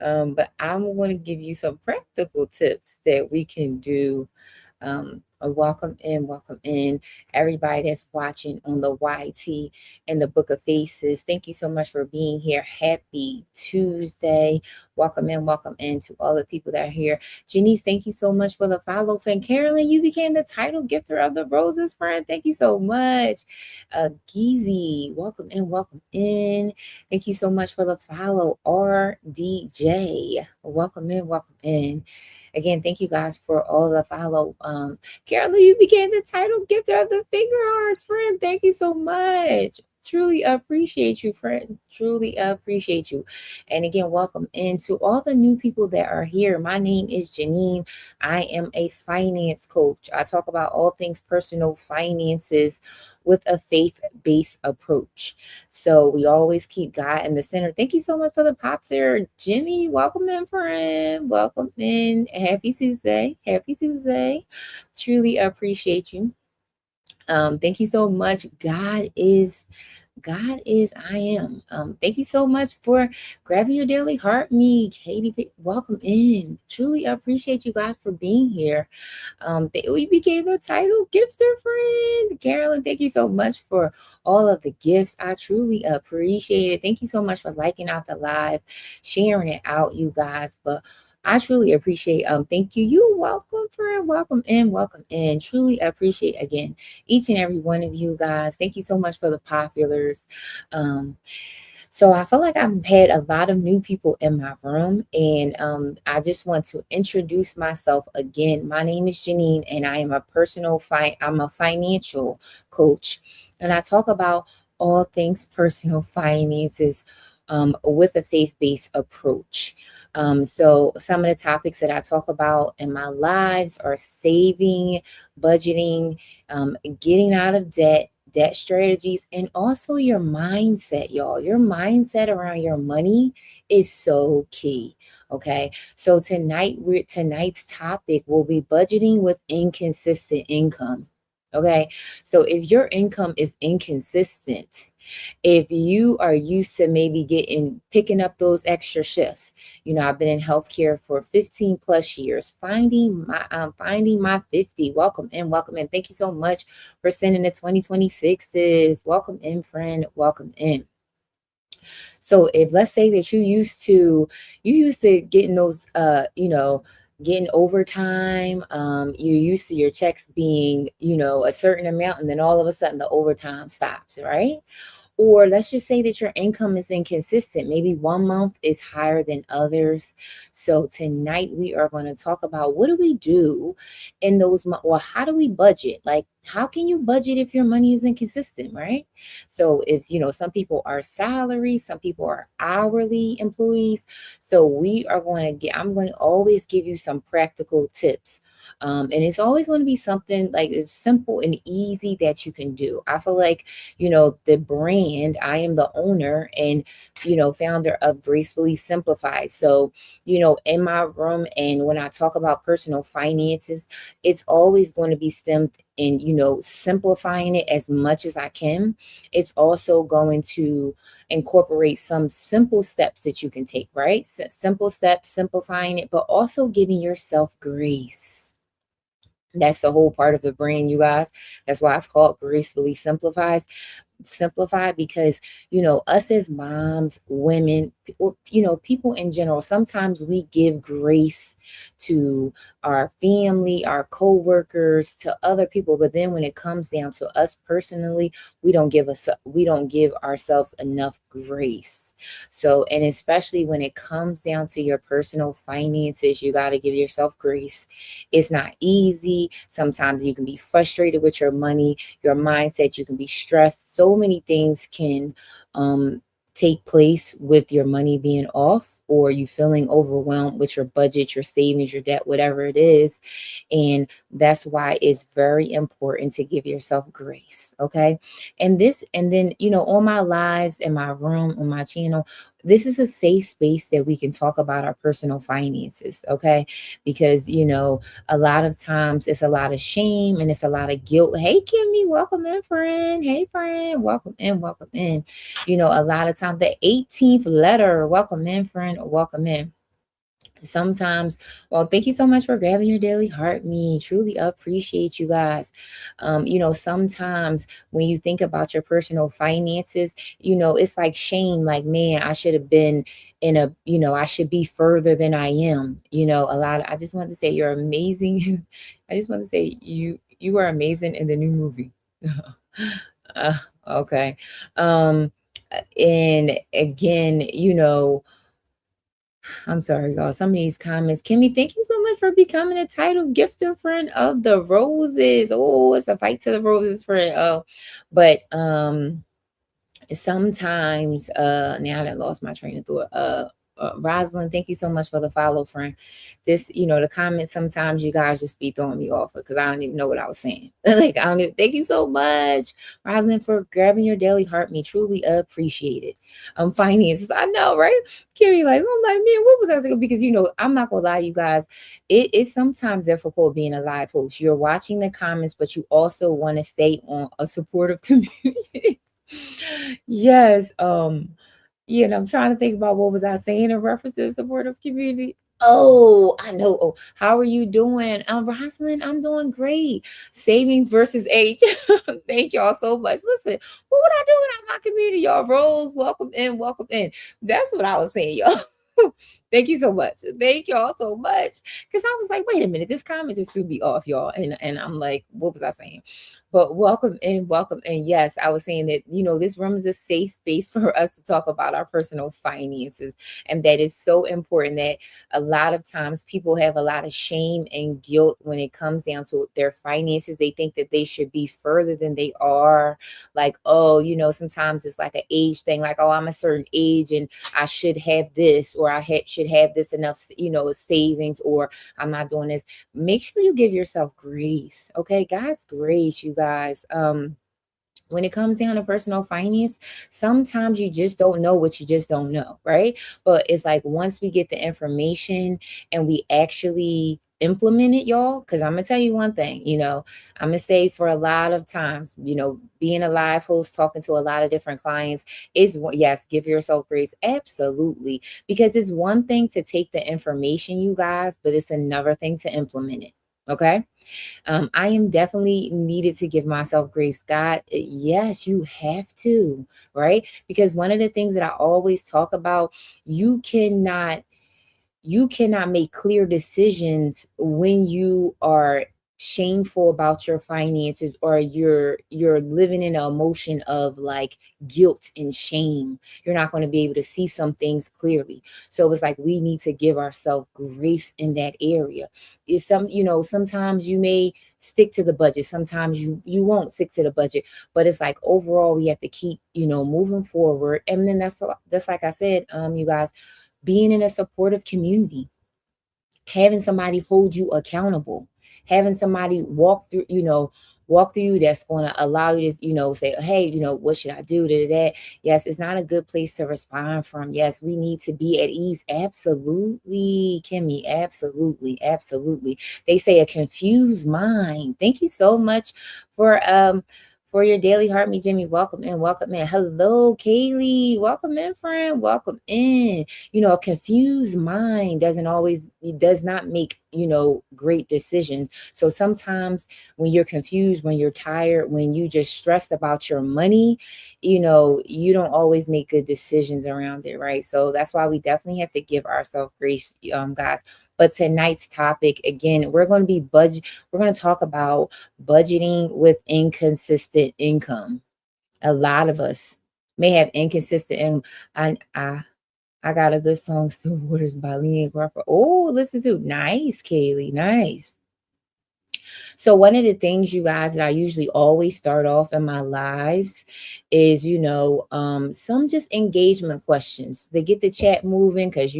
But I'm going to give you some practical tips that we can do. Welcome in, everybody that's watching on the YT and the Book of Faces. Thank you so much for being here. Happy Tuesday. Welcome in to all the people that are here. Janice, thank you so much for the follow. Fan Carolyn, you became the title gifter of the Roses, friend. Thank you so much. Geezy, welcome in. Thank you so much for the follow. RDJ, welcome in. Again, thank you guys for all the follow. Carolyn, you became the title gifter of the Finger Hearts, friend. Thank you so much. Truly appreciate you, friend. Truly appreciate you. And again, welcome into all the new people that are here. My name is Janine. I am a finance coach. I talk about all things personal finances with a faith-based approach. So we always keep God in the center. Thank you so much for the pop there, Jimmy. Welcome in, friend. Welcome in. Happy Tuesday. Happy Tuesday. Truly appreciate you. Thank you so much. God is I am. Thank you so much for grabbing your daily heart me. Katie, welcome in. Truly appreciate you guys for being here. We became the title gifter, friend. Carolyn, thank you so much for all of the gifts. I truly appreciate it. Thank you so much for liking out the live, sharing it out, you guys. But I truly appreciate thank you. You're welcome, friend. Welcome in. Truly appreciate again each and every one of you guys. Thank you so much for the populars. Um, so I feel like I've had a lot of new people in my room, and I just want to introduce myself again. My name is Janine, and I am I'm a financial coach, and I talk about all things personal finances with a faith-based approach. So some of the topics that I talk about in my lives are saving, budgeting, getting out of debt strategies, and also your mindset, y'all. Your mindset around your money is so key. Okay. So tonight's topic will be budgeting with inconsistent income. Okay. So if your income is inconsistent, if you are used to maybe picking up those extra shifts, I've been in healthcare for 15 plus years, finding my 50. Welcome in. Thank you so much for sending the 2026s. Welcome in, friend. Welcome in. So if let's say that you used to getting those getting overtime, you're used to your checks being, a certain amount, and then all of a sudden the overtime stops, right? Or let's just say that your income is inconsistent. Maybe one month is higher than others. So tonight we are going to talk about what do we do in those or how do we budget? Like, how can you budget if your money is inconsistent, right? So if some people are salary, some people are hourly employees. So I'm going to always give you some practical tips. And it's always going to be something like it's simple and easy that you can do. I feel like the brand, I am the owner and founder of Gracefully Simplified. So in my room, and when I talk about personal finances, it's always going to be stemmed in simplifying it as much as I can. It's also going to incorporate some simple steps that you can take, right? Simple steps, simplifying it, but also giving yourself grace. That's the whole part of the brain, you guys. That's why it's called Gracefully Simplified, because us as moms, women, or people in general, sometimes we give grace to our family, our co-workers, to other people, but then when it comes down to us personally, we don't give ourselves enough grace. So, and especially when it comes down to your personal finances, you got to give yourself grace. It's not easy. Sometimes you can be frustrated with your money, your mindset, you can be stressed. So many things can take place with your money being off, or you feeling overwhelmed with your budget, your savings, your debt, whatever it is. And that's why it's very important to give yourself grace. Okay. And then, on my lives, in my room, on my channel, this is a safe space that we can talk about our personal finances. Okay. Because, a lot of times it's a lot of shame and it's a lot of guilt. Hey, Kimmy, welcome in, friend. Hey, friend, welcome in, welcome in. A lot of times the 18th letter, welcome in, friend, welcome in. Sometimes, well, thank you so much for grabbing your daily heart me, truly appreciate you guys. Sometimes when you think about your personal finances, it's like shame, like, man, I should have been in a, I should be further than I am. I just want to say you're amazing. I just want to say you are amazing in the new movie. uh, okay. um and again, I'm sorry, y'all. Some of these comments. Kimmy, thank you so much for becoming a title gifter friend of the roses. Oh, it's a fight to the roses friend. Oh, but sometimes now that I lost my train of thought. Rosalind, thank you so much for the follow, friend. This, the comments, sometimes you guys just be throwing me off because I don't even know what I was saying. Like, I don't even, thank you so much, Rosalind, for grabbing your daily heart me, truly appreciate it. Finances, I know, right? Kimmy, like, I'm like, man, what was I saying? Because I'm not gonna lie, you guys, it's sometimes difficult being a live host. You're watching the comments, but you also want to stay on a supportive community. Yes. And I'm trying to think about what was I saying in reference to the supportive community. Oh, I know. Oh, how are you doing? Rosalind, I'm doing great. Savings versus age. Thank y'all so much. Listen, what would I do without my community? Y'all, Rose, welcome in, welcome in. That's what I was saying, y'all. Thank you so much. Thank y'all so much. Because I was like, wait a minute, this comment just threw me off, y'all. And I'm like, what was I saying? But welcome in, welcome in. Yes, I was saying that, this room is a safe space for us to talk about our personal finances. And that is so important that a lot of times people have a lot of shame and guilt when it comes down to their finances. They think that they should be further than they are. Like, oh, sometimes it's like an age thing, like, oh, I'm a certain age and I should have this, or should have this enough, savings, or I'm not doing this. Make sure you give yourself grace. Okay, God's grace, you guys. When it comes down to personal finance, sometimes you just don't know what you just don't know, right? But it's like once we get the information and we actually implement it, y'all, because I'm gonna tell you one thing, I'm gonna say for a lot of times, being a live host, talking to a lot of different clients is, yes, give yourself grace, absolutely, because it's one thing to take the information, you guys, but it's another thing to implement it. Okay. I am definitely needed to give myself grace. God, yes, you have to, right? Because one of the things that I always talk about, you cannot you cannot make clear decisions when you are shameful about your finances, or you're living in an emotion of like guilt and shame. You're not going to be able to see some things clearly. So it's like we need to give ourselves grace in that area. Is sometimes you may stick to the budget, sometimes you won't stick to the budget, but it's like overall we have to keep moving forward. And then that's like I said, you guys, being in a supportive community, having somebody hold you accountable, having somebody walk through you, that's going to allow you to say, hey, what should I do to that. Yes, it's not a good place to respond from. Yes, we need to be at ease. Absolutely, Kimmy, absolutely, absolutely. They say a confused mind. Thank you so much for your daily heart me, Jimmy. Welcome in, welcome in. Hello, Kaylee, welcome in, friend, welcome in. A confused mind does not make great decisions. So sometimes when you're confused, when you're tired, when you just stressed about your money, you don't always make good decisions around it, right? So that's why we definitely have to give ourselves grace, guys. But tonight's topic, again, we're going to talk about budgeting with inconsistent income. A lot of us may have inconsistent income. I got a good song, Still Waters by Leanne Crawford. Oh, listen to. Nice, Kaylee. Nice. So one of the things, you guys, that I usually always start off in my lives is, some just engagement questions to get the chat moving. Because,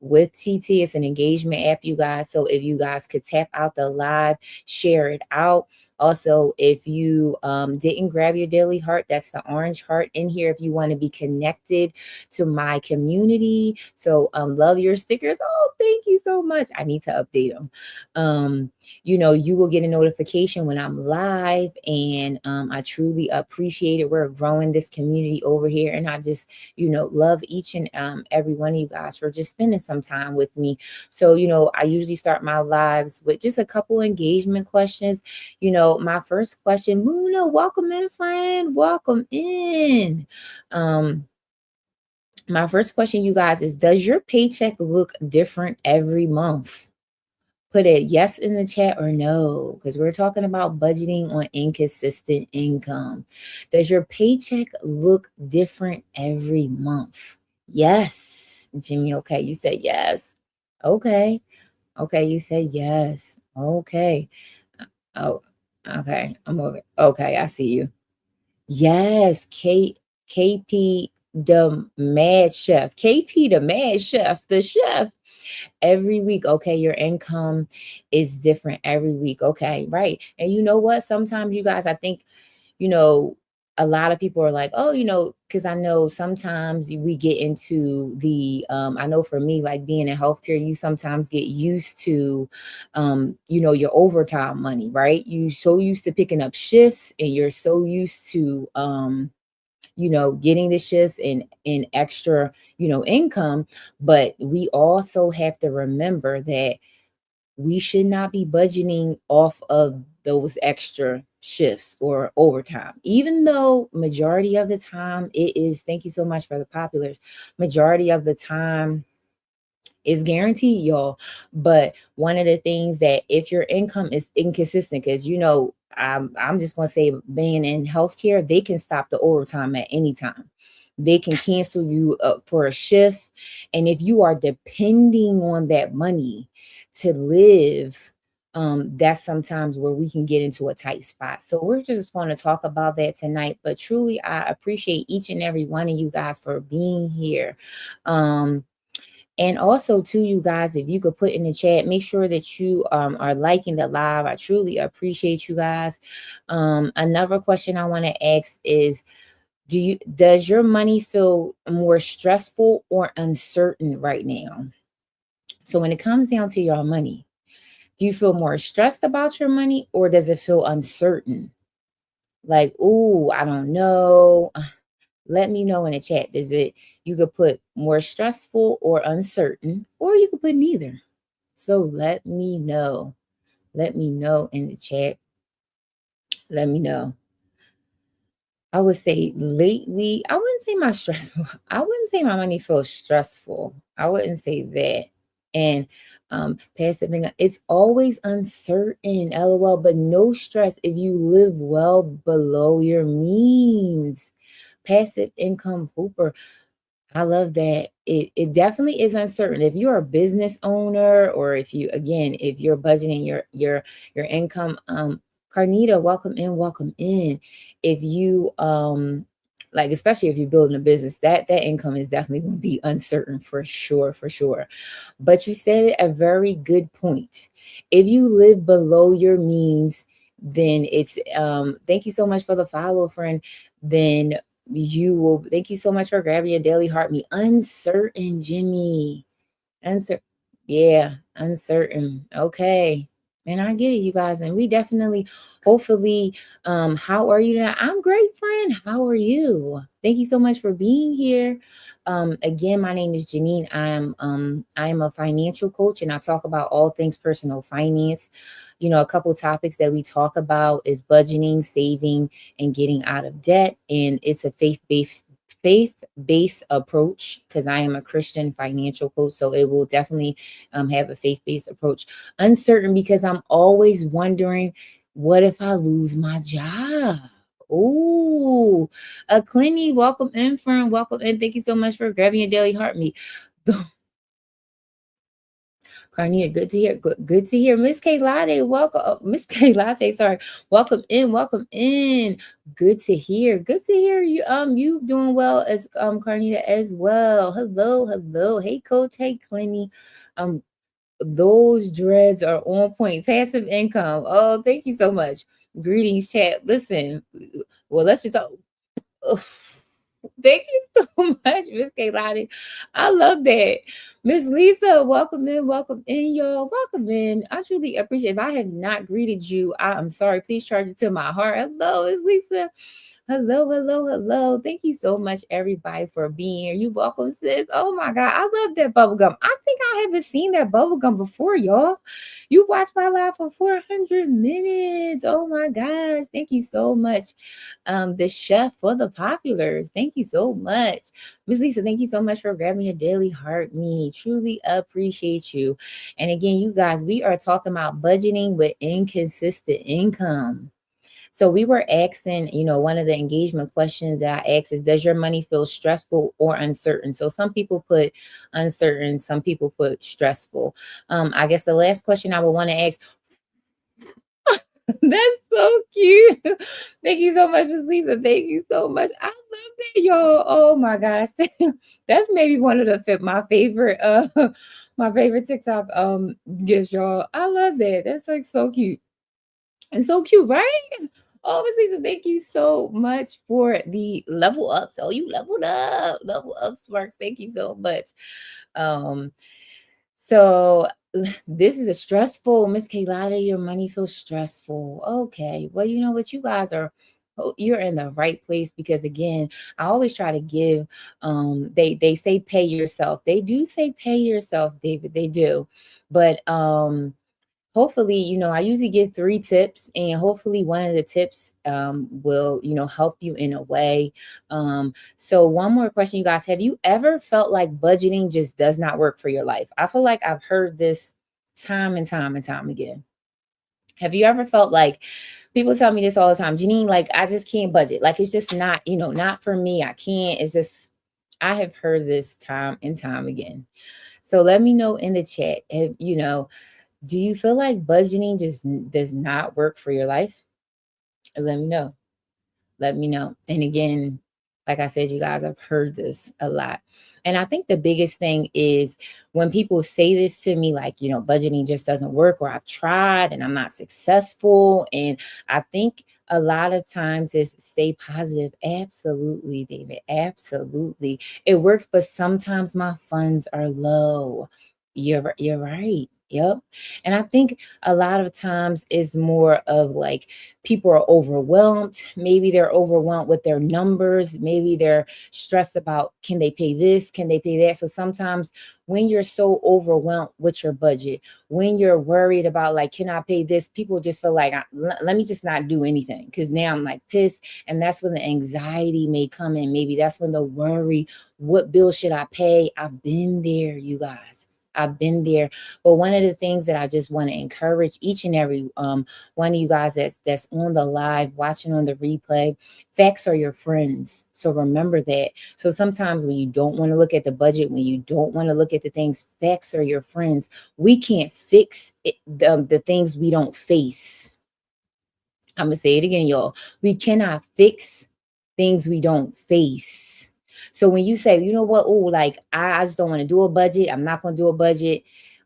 with TT, it's an engagement app, you guys. So if you guys could tap out the live, share it out. Also, if you didn't grab your daily heart, that's the orange heart in here. If you want to be connected to my community, so love your stickers. Oh, thank you so much. I need to update them. You will get a notification when I'm live, and I truly appreciate it. We're growing this community over here, and I just, love each and every one of you guys for just spending some time with me. So, I usually start my lives with just a couple engagement questions. My first question, Luna, welcome in, friend. Welcome in. My first question, you guys, is does your paycheck look different every month? Put a yes in the chat or no, because we're talking about budgeting on inconsistent income. Does your paycheck look different every month? Yes. Jimmy, okay, you said yes. Okay. Okay, you said yes. Okay. Oh, okay. I'm over. Okay, I see you. Yes, KP the mad chef. KP the mad chef, the chef. Every week, okay, your income is different every week. Okay, right. And you know what? Sometimes you guys, I think, you know, a lot of people are like, oh, because I know sometimes we get into I know for me, like being in healthcare, you sometimes get used to, your overtime money, right? You so used to picking up shifts, and you're so used to, getting the shifts and extra, income. But we also have to remember that we should not be budgeting off of those extra shifts or overtime, even though majority of the time it is. Thank you so much for the populars. Majority of the time is guaranteed, y'all. But one of the things that, if your income is inconsistent, because I'm just gonna say, being in healthcare, they can stop the overtime at any time. They can cancel you for a shift, and if you are depending on that money to live, that's sometimes where we can get into a tight spot. So we're just going to talk about that tonight. But truly, I appreciate each and every one of you guys for being here. And also, to you guys, if you could put in the chat, make sure that you are liking the live. I truly appreciate you guys. Another question I want to ask is, does your money feel more stressful or uncertain right now? So when it comes down to your money, do you feel more stressed about your money, or does it feel uncertain? Like, oh, I don't know. Let me know in the chat. You could put more stressful or uncertain, or you could put neither. So let me know. Let me know in the chat. Let me know. I would say lately, I wouldn't say my stressful. I wouldn't say my money feels stressful. I wouldn't say that. And passive income, it's always uncertain, LOL, but no stress if you live well below your means. Passive income hooper. I love that. It definitely is uncertain. If you're a business owner, or if you're budgeting your income, Carnita, welcome in, welcome in. If you like, especially if you're building a business, that income is definitely going to be uncertain, for sure, for sure. But you said a very good point. If you live below your means, then it's thank you so much for the follow, friend. Then you will, thank you so much for grabbing your daily heart me. Uncertain, Jimmy. Uncertain. Yeah, uncertain. Okay. And I get it, you guys. And we definitely, hopefully, how are you now? I'm great, friend. How are you? Thank you so much for being here. Again, my name is Janine. I'm a financial coach, and I talk about all things personal finance. A couple topics that we talk about is budgeting, saving, and getting out of debt. And it's a faith-based approach, because I am a Christian financial coach. So it will definitely have a faith-based approach. Uncertain, because I'm always wondering, what if I lose my job? Oh, Clinty, welcome in, friend. Welcome in. Thank you so much for grabbing your daily heart meat. Carnita, good to hear. Good to hear. Miss K Latte, welcome. Miss K Latte, sorry. Welcome in. Welcome in. Good to hear. Good to hear you. You doing well, as Carnita as well. Hello, hello. Hey, Coach. Hey, Clinty. Those dreads are on point. Passive income. Oh, thank you so much. Greetings, chat. Listen, well, let's just. Thank you so much, Miss Kaylani. I love that. Miss Lisa, welcome in, y'all. Welcome in. I truly appreciate. If I have not greeted you, I am sorry. Please charge it to my heart. Hello, Miss Lisa. Hello. Thank you so much, everybody, for being here. You welcome, sis. Oh my God, I love that bubble gum. I think I haven't seen that bubble gum before, y'all. You watched my live for 400 minutes. Oh my gosh, thank you so much, the chef for the populars. Thank you so much, Miss Lisa. Thank you so much for grabbing your daily heart. Me truly appreciate you. And again, you guys, we are talking about budgeting with inconsistent income. So we were asking, one of the engagement questions that I asked is, does your money feel stressful or uncertain? So some people put uncertain, some people put stressful. I guess the last question I would want to ask, that's so cute. Thank you so much, Miss Lisa. Thank you so much. I love that, y'all. Oh my gosh. That's maybe one of my favorite my favorite TikTok gifts, y'all. I love that. That's like so cute. And so cute, right? Oh, Miss Lisa, thank you so much for the level up. So you level up, Sparks. Thank you so much. Um, so this is a stressful, Miss Kaylada, your money feels stressful. Okay. Well, you know what? You guys are you're in the right place, because again, I always try to give they say pay yourself. They do say pay yourself, David. They do. But hopefully, I usually give 3 tips, and hopefully one of the tips will, help you in a way. So one more question, you guys. Have you ever felt like budgeting just does not work for your life? I feel like I've heard this time and time and time again. Have you ever felt like people tell me this all the time, Janine, like I just can't budget. Like it's just not, not for me. I can't. It's just, I have heard this time and time again. So let me know in the chat. Do you feel like budgeting just does not work for your life? Let me know. Let me know. And again, like I said, you guys, I've heard this a lot. And I think the biggest thing is when people say this to me, like, budgeting just doesn't work, or I've tried and I'm not successful. And I think a lot of times is stay positive. Absolutely, David. Absolutely. It works, but sometimes my funds are low. You're right. Yep. And I think a lot of times is more of like people are overwhelmed. Maybe they're overwhelmed with their numbers. Maybe they're stressed about, can they pay this? Can they pay that? So sometimes when you're so overwhelmed with your budget, when you're worried about like, can I pay this? People just feel like, let me just not do anything, because now I'm like pissed. And that's when the anxiety may come in. Maybe that's when the worry, what bill should I pay? I've been there, you guys. I've been there. But one of the things that I just want to encourage each and every one of you guys that's on the live, watching on the replay, facts are your friends. So remember that. So sometimes when you don't want to look at the budget, when you don't want to look at the things, facts are your friends. We can't fix the things we don't face. I'm going to say it again, y'all. We cannot fix things we don't face. So when you say, you know what, oh, like I just don't want to do a budget, I'm not going to do a budget,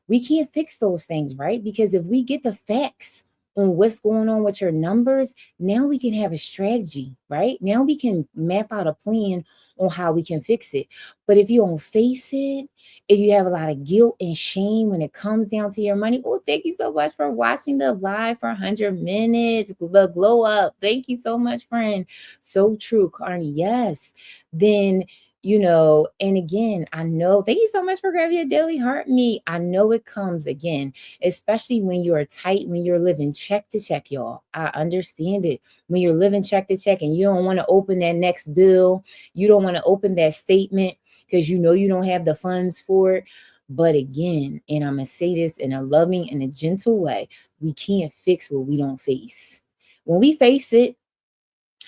we can't fix those things, right? Because if we get the facts on what's going on with your numbers, now we can have a strategy, right? Now we can map out a plan on how we can fix it. But if you don't face it, if you have a lot of guilt and shame when it comes down to your money, oh, thank you so much for watching the live for 100 minutes. The glow up. Thank you so much, friend. So true, Carney. Yes. Then and again, I know, thank you so much for grabbing your daily heart meat. I know it comes again, especially when you're tight, when you're living check to check, y'all. I understand it. When you're living check to check and you don't want to open that next bill, you don't want to open that statement because you don't have the funds for it. But again, and I'm going to say this in a loving and a gentle way, we can't fix what we don't face. When we face it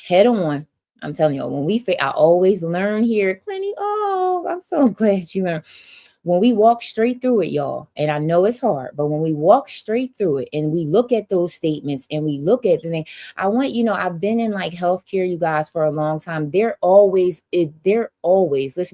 head on, I'm telling you, when I always learn here, Clinty. Oh, I'm so glad you learned. When we walk straight through it, y'all, and I know it's hard, but when we walk straight through it and we look at those statements and we look at the thing, I've been in like healthcare, you guys, for a long time. Listen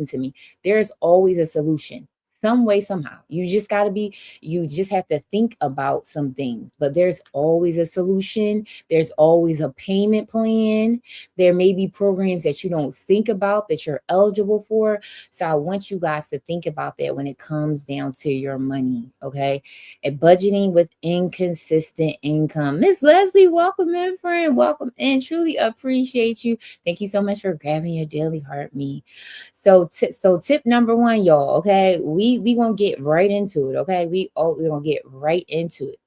to me, there's always a solution. some way, somehow. You just have to think about some things, but there's always a solution. There's always a payment plan. There may be programs that you don't think about that you're eligible for. So I want you guys to think about that when it comes down to your money, okay? And budgeting with inconsistent income. Miss Leslie, welcome in, friend. Welcome in. Truly appreciate you. Thank you so much for grabbing your daily heart me. So tip number one, y'all. Okay, we gonna get right into it. Okay, we gonna get right into it.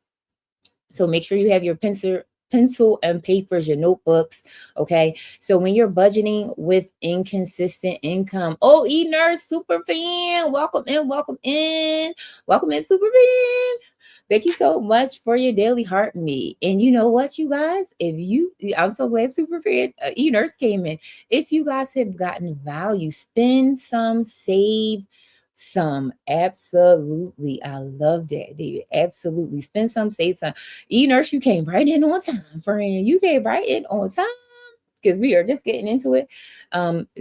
So make sure you have your pencil and papers, your notebooks. Okay. So when you're budgeting with inconsistent income, oh, nurse super fan, welcome in, welcome in, welcome in, super fan. Thank you so much for your daily heart meet. And you know what, you guys, I'm so glad super fan nurse came in. If you guys have gotten value, spend some, save some. Absolutely. I love that, David. Absolutely. Spend some, save some. Nurse, you came right in on time, friend. You came right in on time because we are just getting into it.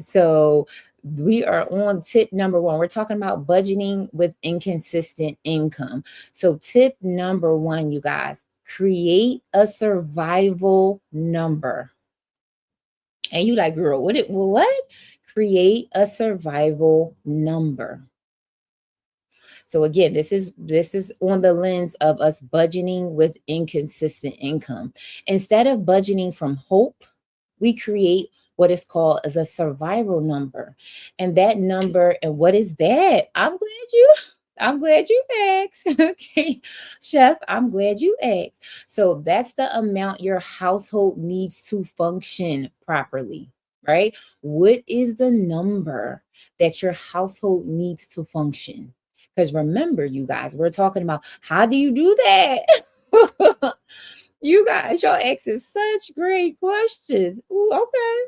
So we are on tip number one. We're talking about budgeting with inconsistent income. So tip number one, you guys, create a survival number. And you like, girl, what? Create a survival number. So again, this is on the lens of us budgeting with inconsistent income. Instead of budgeting from hope, we create what is called as a survival number. And that number, and what is that? I'm glad you asked. Okay, Chef, I'm glad you asked. So that's the amount your household needs to function properly, right? What is the number that your household needs to function? Because remember, you guys, we're talking about how do you do that? You guys, your ex is such great questions. Ooh, okay.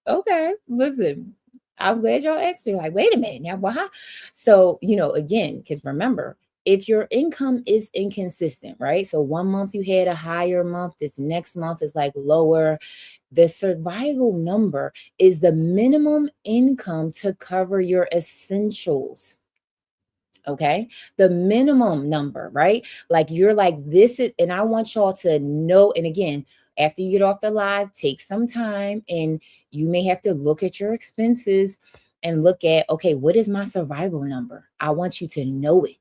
Okay. Listen, I'm glad y'all asked. You're like, wait a minute now, why? So, again, because remember, if your income is inconsistent, right? So 1 month you had a higher month, this next month is like lower. The survival number is the minimum income to cover your essentials. Okay, the minimum number, right? Like you're like, this is, and I want y'all to know. And again, after you get off the live, take some time and you may have to look at your expenses and look at, okay, what is my survival number? I want you to know it,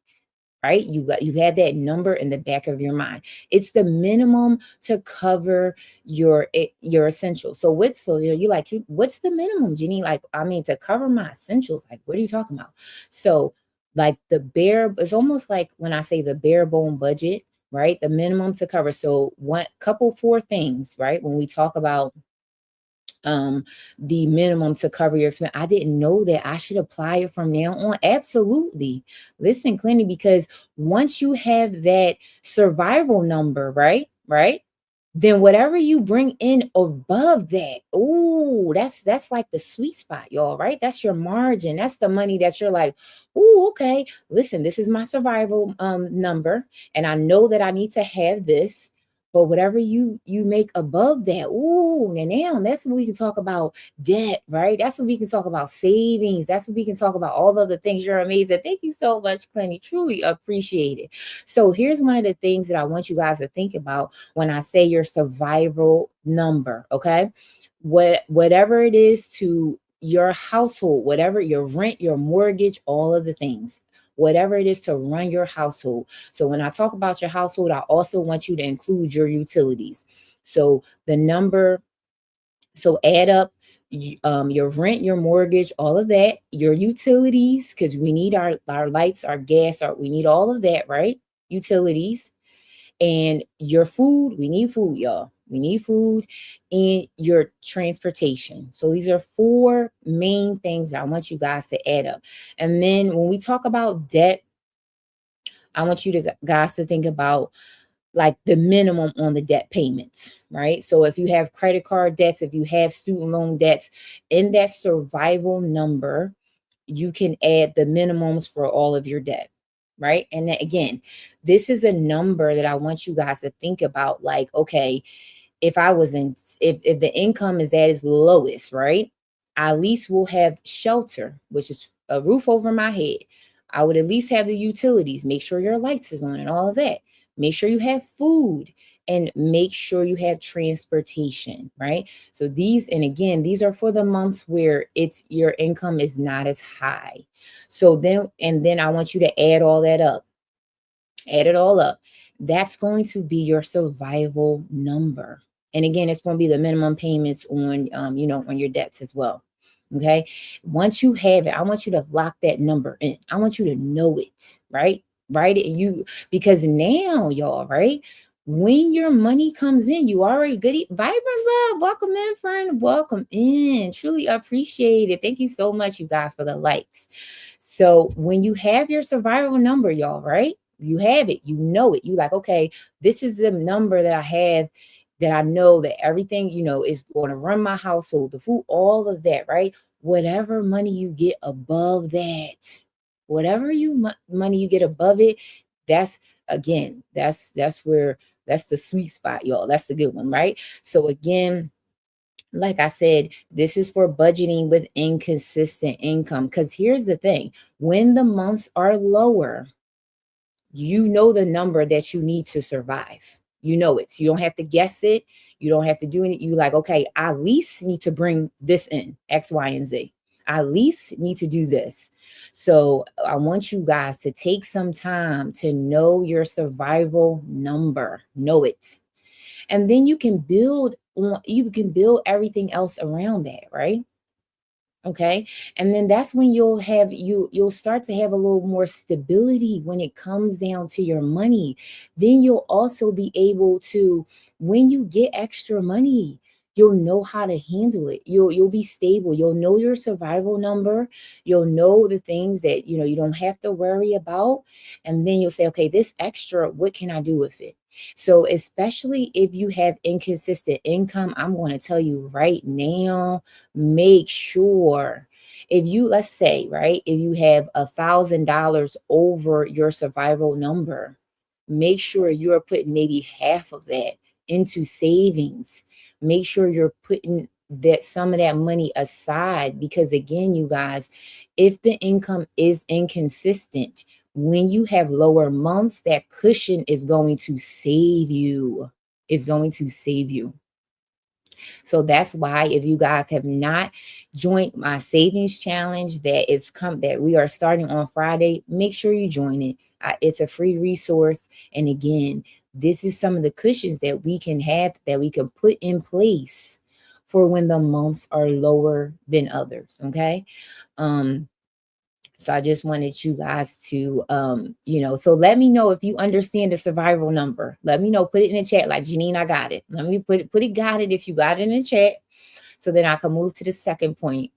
right? You have that number in the back of your mind. It's the minimum to cover your essentials. So you like, what's the minimum, Jenny? Like, I mean, to cover my essentials, like, what are you talking about? So like it's almost like when I say the bare bone budget, right? The minimum to cover. So four things, right? When we talk about the minimum to cover your expense. I didn't know that. I should apply it from now on. Absolutely. Listen, Clinty, because once you have that survival number, right? Then whatever you bring in above that, oh, that's like the sweet spot, y'all, right? That's your margin. That's the money that you're like, oh, okay. Listen, this is my survival number, and I know that I need to have this. But whatever you make above that, ooh, now that's what we can talk about debt, right? That's what we can talk about savings. That's what we can talk about all other things. You're amazing. Thank you so much, Clinty. Truly appreciate it. So here's one of the things that I want you guys to think about when I say your survival number, okay? Whatever it is to your household, whatever your rent, your mortgage, all of the things, whatever it is to run your household. So when I talk about your household, I also want you to include your utilities. So the number, so add up your rent, your mortgage, all of that, your utilities, because we need our lights, our gas, we need all of that, right? Utilities. And your food, we need food, y'all. We need food, and your transportation. So these are four main things that I want you guys to add up. And then when we talk about debt, I want you guys to think about like the minimum on the debt payments, right? So if you have credit card debts, if you have student loan debts, in that survival number, you can add the minimums for all of your debt, right? And then again, this is a number that I want you guys to think about. Like, okay, if the income is at its lowest, right? I at least will have shelter, which is a roof over my head. I would at least have the utilities. Make sure your lights is on and all of that. Make sure you have food and make sure you have transportation, right? So these, and again, these are for the months where it's your income is not as high. So then, and then I want you to add all that up. Add it all up. That's going to be your survival number. And again, it's going to be the minimum payments on, on your debts as well. Okay. Once you have it, I want you to lock that number in. I want you to know it, right? Write it. Because now, y'all, right? When your money comes in, you already good. Vibrant love. Welcome in, friend. Welcome in. Truly appreciate it. Thank you so much, you guys, for the likes. So when you have your survival number, y'all, right? You have it, you know it. You like, okay, this is the number that I have, that I know that everything, is going to run my household, the food, all of that, right? Whatever money you get above that, money you get above it, that's again, that's where, that's the sweet spot, y'all. That's the good one, right? So again, like I said, this is for budgeting with inconsistent income. Because here's the thing, when the months are lower, you know the number that you need to survive. You know it. So you don't have to guess it. You don't have to do anything. You like, okay, I at least need to bring this in, X, Y, and Z. I at least need to do this. So I want you guys to take some time to know your survival number. Know it. And then you can build everything else around that, right? Okay. And then that's when you'll start to have a little more stability when it comes down to your money. Then you'll also be able to, when you get extra money, you'll know how to handle it. You'll be stable. You'll know your survival number. You'll know the things that you don't have to worry about. And then you'll say, okay, this extra, what can I do with it? So especially if you have inconsistent income, I'm going to tell you right now, make sure, if you, let's say, right, if you have $1,000 over your survival number, make sure you're putting maybe half of that into savings. Make sure you're putting that some of that money aside, because again, you guys, if the income is inconsistent, when you have lower months, that cushion is going to save you. It's going to save you. So that's why, if you guys have not joined my savings challenge that we are starting on Friday, make sure you join it. It's a free resource. And again, this is some of the cushions that we can have, that we can put in place for when the months are lower than others. Okay. So I just wanted you guys to, so let me know if you understand the survival number. Let me know, put it in the chat like, Janine, I got it. Let me put it, got it, if you got it in the chat. So then I can move to the second point.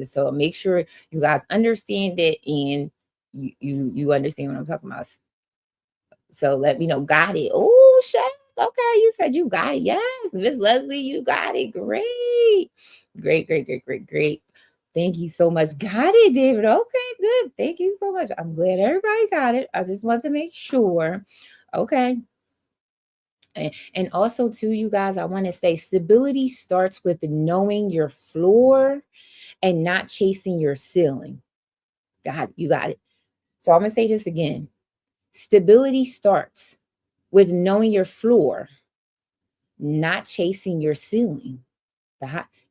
So make sure you guys understand it, and you understand what I'm talking about. So let me know, got it. Oh, chef. Okay, you said you got it. Yes, Miss Leslie, you got it. Great. Great. Thank you so much. Got it, David. Okay, good. Thank you so much. I'm glad everybody got it. I just want to make sure. Okay. And also, too, you guys, I want to say stability starts with knowing your floor and not chasing your ceiling. Got it. You got it. So I'm going to say this again. Stability starts with knowing your floor, not chasing your ceiling.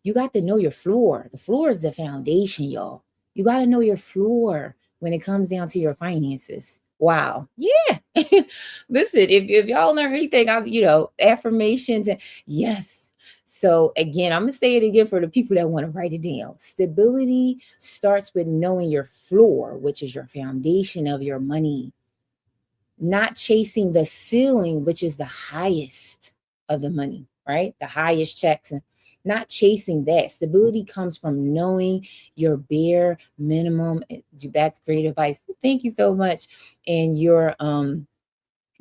You got to know your floor. The floor is the foundation, y'all. You got to know your floor when it comes down to your finances. Wow. Yeah. Listen, if y'all learn anything, affirmations, and yes. So again, I'm going to say it again for the people that want to write it down. Stability starts with knowing your floor, which is your foundation of your money, not chasing the ceiling, which is the highest of the money, right? The highest checks, and not chasing that. Stability comes from knowing your bare minimum. That's great advice. Thank you so much. And your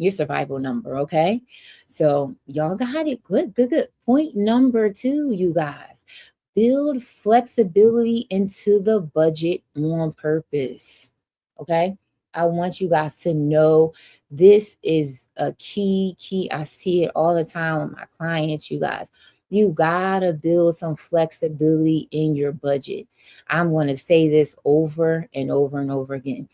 survival number. Okay. So y'all got it. Good. Point number 2, you guys, build flexibility into the budget on purpose. Okay. I want you guys to know this is a key. I see it all the time with my clients, you guys. You gotta build some flexibility in your budget. I'm going to say this over and over and over again.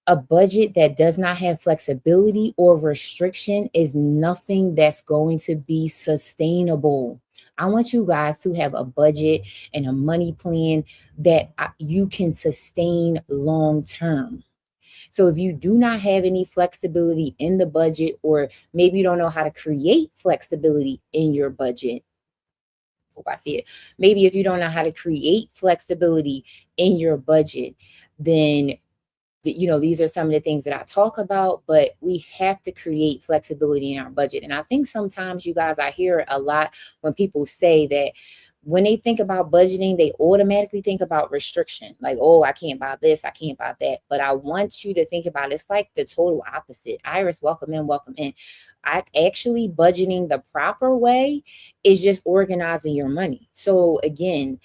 A budget that does not have flexibility or restriction is nothing that's going to be sustainable. I want you guys to have a budget and a money plan that you can sustain long term. So if you do not have any flexibility in the budget, or maybe you don't know how to create flexibility in your budget, hope I see it. Maybe if you don't know how to create flexibility in your budget, then these are some of the things that I talk about, but we have to create flexibility in our budget. And I think sometimes, you guys, I hear it a lot when people say that when they think about budgeting, they automatically think about restriction. Like, oh, I can't buy this, I can't buy that. But I want you to think about it's like the total opposite. Iris, welcome in, welcome in. I actually budgeting the proper way is just organizing your money. So again,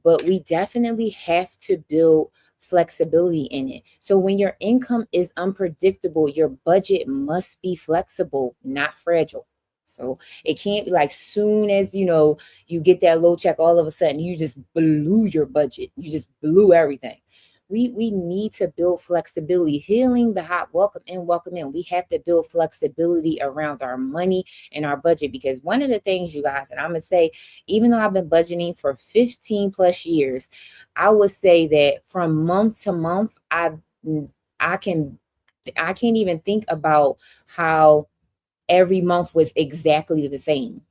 but we definitely have to build flexibility in it. So when your income is unpredictable, your budget must be flexible, not fragile. So it can't be like soon as you get that low check, all of a sudden you just blew your budget. You just blew everything. We need to build flexibility. Healing the hot, welcome in, welcome in. We have to build flexibility around our money and our budget, because one of the things, you guys, and I'm gonna say, even though I've been budgeting for 15 plus years, I would say that from month to month, I can I can't even think about how every month was exactly the same.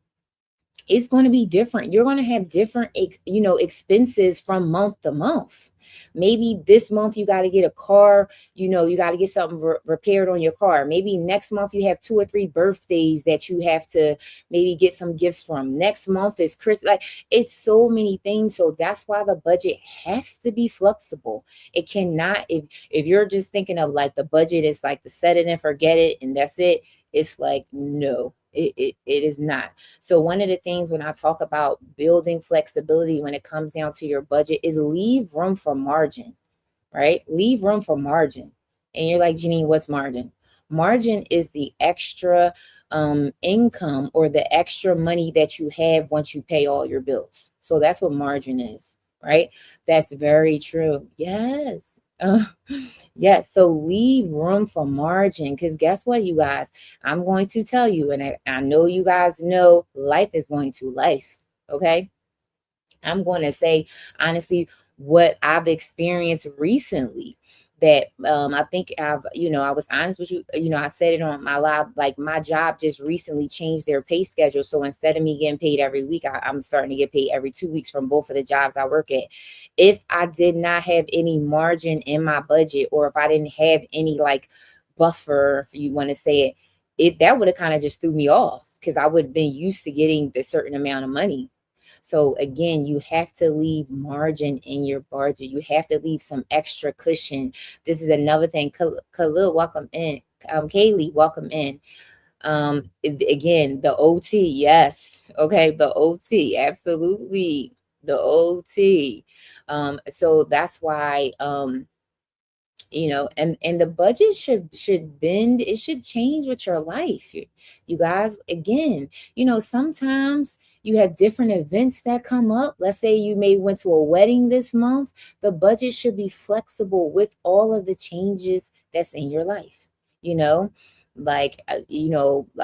It's going to be different. You're going to have different expenses from month to month. Maybe this month you got to get a car, you got to get something repaired on your car. Maybe next month you have 2 or 3 birthdays that you have to maybe get some gifts from. Next month is Christmas. Like, it's so many things. So that's why the budget has to be flexible. It cannot, if you're just thinking of like the budget is like to set it and forget it and that's it, it's like, no, it is not. So one of the things when I talk about building flexibility when it comes down to your budget is leave room for margin, right? Leave room for margin. And you're like, Janine, what's margin? Margin is the extra income or the extra money that you have once you pay all your bills. So that's what margin is, right? That's very true. Yes. Yes. So leave room for margin, because guess what, you guys? I'm going to tell you, and I know you guys know life is going to life. Okay. I'm going to say honestly what I've experienced recently, that I think I was honest with you. I said it on my live, like my job just recently changed their pay schedule. So instead of me getting paid every week, I'm starting to get paid every 2 weeks from both of the jobs I work at. If I did not have any margin in my budget, or if I didn't have any like buffer, if you want to say that would have kind of just threw me off, because I would have been used to getting the certain amount of money. So again, you have to leave margin in your budget. You have to leave some extra cushion. This is another thing. Khalil, welcome in. Kaylee, welcome in. Again, the OT, yes. Okay, the OT, absolutely. The OT. So that's why and the budget should bend, it should change with your life, you guys. Again, sometimes you have different events that come up. Let's say you may went to a wedding this month. The budget should be flexible with all of the changes that's in your life, you know like I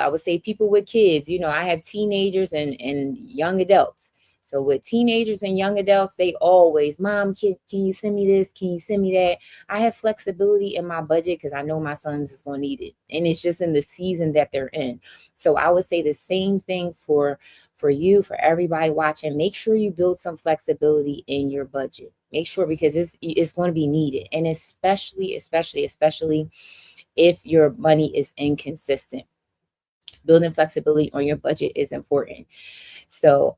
would say people with kids. I have teenagers and young adults. So with teenagers and young adults, they always, mom, can you send me this, can you send me that? I have flexibility in my budget because I know my sons is going to need it. And it's just in the season that they're in. So I would say the same thing for you, for everybody watching. Make sure you build some flexibility in your budget. Make sure, because it's going to be needed. And especially if your money is inconsistent. Building flexibility on your budget is important. So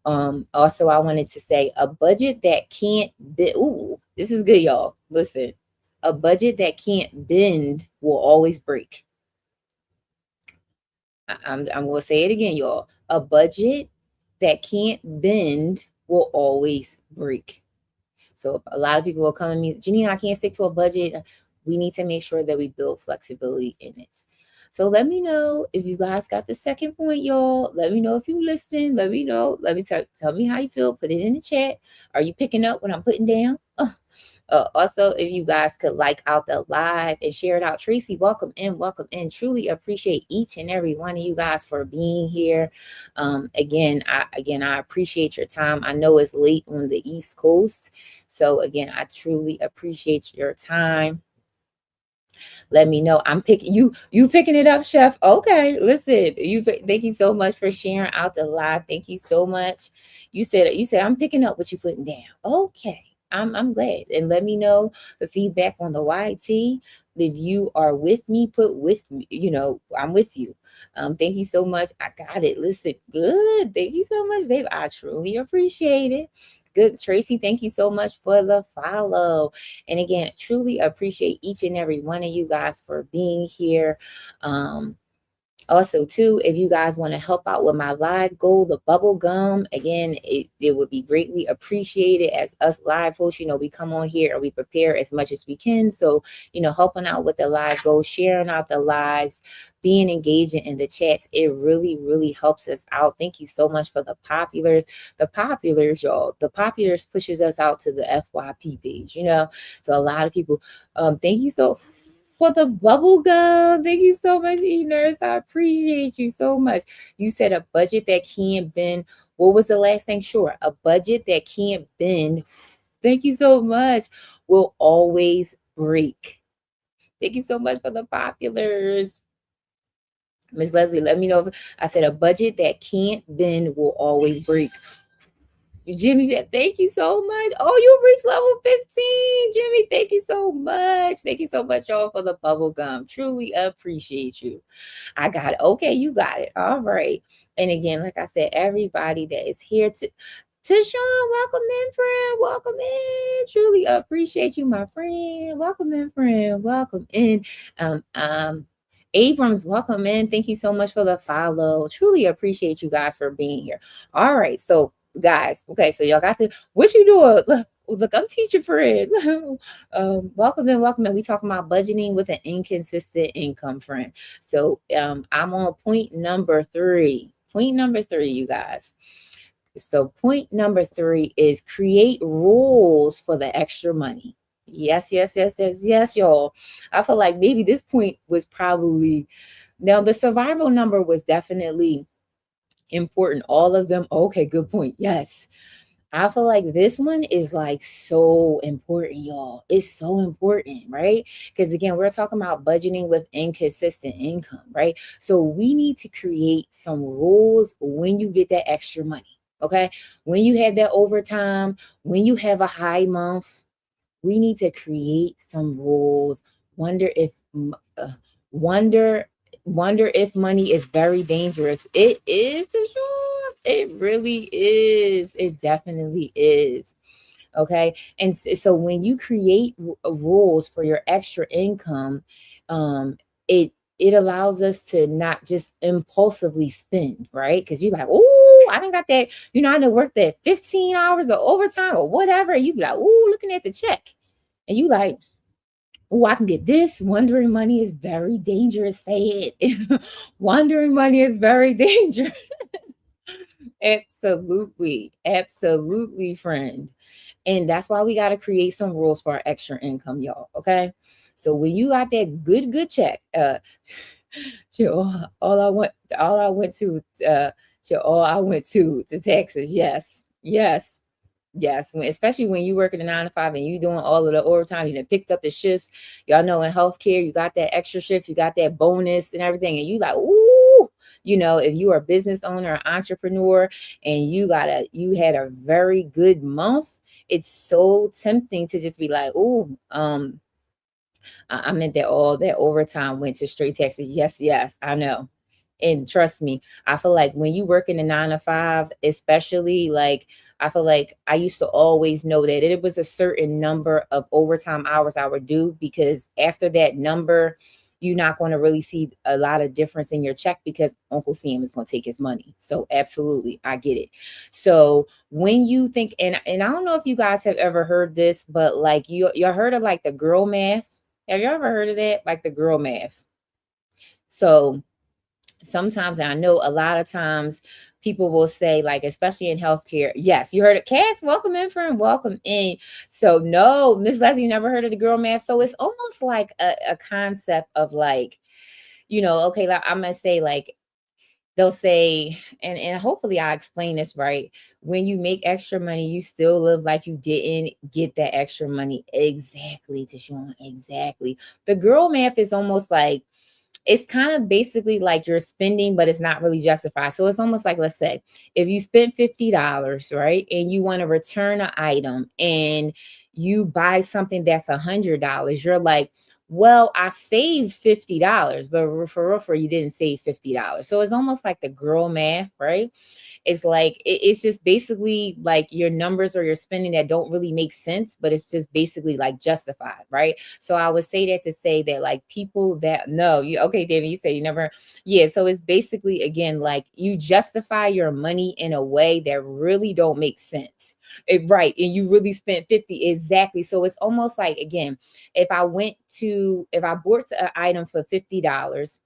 also I wanted to say a budget that can't be, ooh, this is good, y'all. Listen, a budget that can't bend will always break. I'm gonna say it again, y'all. A budget that can't bend will always break. So a lot of people will come to me, Janine, I can't stick to a budget. We need to make sure that we build flexibility in it. So let me know if you guys got the second point, y'all. Let me know if you listen. Let me know. Let me tell me how you feel. Put it in the chat. Are you picking up what I'm putting down? Also, if you guys could like out the live and share it out. Tracy, welcome in, welcome in. Truly appreciate each and every one of you guys for being here. Again, I appreciate your time. I know it's late on the East Coast, so again, I truly appreciate your time. Let me know. I'm picking you. You picking it up, Chef? Okay. Listen, thank you so much for sharing out the live. Thank you so much. You said I'm picking up what you putting down. Okay. I'm glad. And let me know the feedback on the YT. If you are with me, put with me. I'm with you. Thank you so much. I got it. Listen, good. Thank you so much, Dave. I truly appreciate it. Good, Tracy. Thank you so much for the follow. And again, truly appreciate each and every one of you guys for being here. Also, too, if you guys want to help out with my live goal, the bubble gum, again, it would be greatly appreciated. As us live hosts, we come on here and we prepare as much as we can. So, helping out with the live goal, sharing out the lives, being engaging in the chats, it really, really helps us out. Thank you so much for the populars. The populars, y'all, the populars pushes us out to the FYP page. So a lot of people, thank you so for the bubble gum. Thank you so much, E-Nurse. I appreciate you so much. You said a budget that can't bend. What was the last thing? Sure. A budget that can't bend. Thank you so much. Will always break. Thank you so much for the populars. Miss Leslie, let me know if I said a budget that can't bend will always break. Jimmy, thank you so much. Oh, you reached level 15. Jimmy, thank you so much. Thank you so much, y'all, for the bubble gum. Truly appreciate you. I got it. Okay, you got it. All right. And again, like I said, everybody that is here to Sean, welcome in, friend. Welcome in. Truly appreciate you, my friend. Welcome in, friend. Welcome in. Abrams, welcome in. Thank you so much for the follow. Truly appreciate you guys for being here. All right, so guys, okay, so y'all got the what you doing? Look, I'm teaching friend. Welcome in, welcome in. We talking about budgeting with an inconsistent income, friend. So I'm on point number 3. Point number 3, you guys. So point number 3 is create rules for the extra money. Yes, yes, yes, yes, yes, y'all. I feel like maybe this point was probably, now the survival number was definitely important. All of them. Okay, good point. Yes. I feel like this one is like so important, y'all. It's so important, right? Because again, we're talking about budgeting with inconsistent income, right? So we need to create some rules when you get that extra money. Okay. When you have that overtime, when you have a high month, we need to create some rules. Wonder if uh, wonder wonder if money is very dangerous. It is, sure. It really is. It definitely is. Okay. And so when you create rules for your extra income, it allows us to not just impulsively spend, right? Because you're like, oh, I done got that, I done worked that 15 hours of overtime or whatever. You be like, oh, looking at the check. And you like, oh, I can get this. Wandering money is very dangerous. Say it. Wandering money is very dangerous. Absolutely. Absolutely, friend. And that's why we got to create some rules for our extra income, y'all. Okay. So when you got that good check, all I went to, all I went to Texas. Yes. Yes. Yes, especially when you work in a 9 to 5 and you doing all of the overtime, you done picked up the shifts. Y'all know in healthcare, you got that extra shift, you got that bonus and everything, and you like, ooh, if you are a business owner, or entrepreneur, and you had a very good month, it's so tempting to just be like, ooh, I meant that all that overtime went to straight taxes. Yes, yes, I know. And trust me, I feel like when you work in a 9 to 5, especially, like, I feel like I used to always know that it was a certain number of overtime hours I would do, because after that number, you're not going to really see a lot of difference in your check because Uncle Sam is going to take his money. So absolutely, I get it. So when you think, and I don't know if you guys have ever heard this, but like you heard of like the girl math. Have you ever heard of that? Like the girl math. So sometimes, and I know a lot of times people will say, like, especially in healthcare. Yes, you heard it. Cass, welcome in, friend. Welcome in. So, no, Miss Leslie, you never heard of the girl math. So it's almost like a concept of like, okay, like, I'm gonna say like they'll say, and hopefully I explain this right. When you make extra money, you still live like you didn't get that extra money. Exactly, Tashawn. Exactly. The girl math is almost like it's kind of basically like you're spending, but it's not really justified. So it's almost like, let's say, if you spent $50, right, and you want to return an item and you buy something that's $100, you're like, well, I saved $50, but for you didn't save $50. So it's almost like the girl math, right? It's like it's just basically like your numbers or your spending that don't really make sense, but it's just basically like justified, right? So I would say that to say that like people that know you, okay, David, you say you never, yeah. So it's basically again like you justify your money in a way that really don't make sense. Right, and you really spent 50 exactly. So it's almost like again, if I bought an item for $50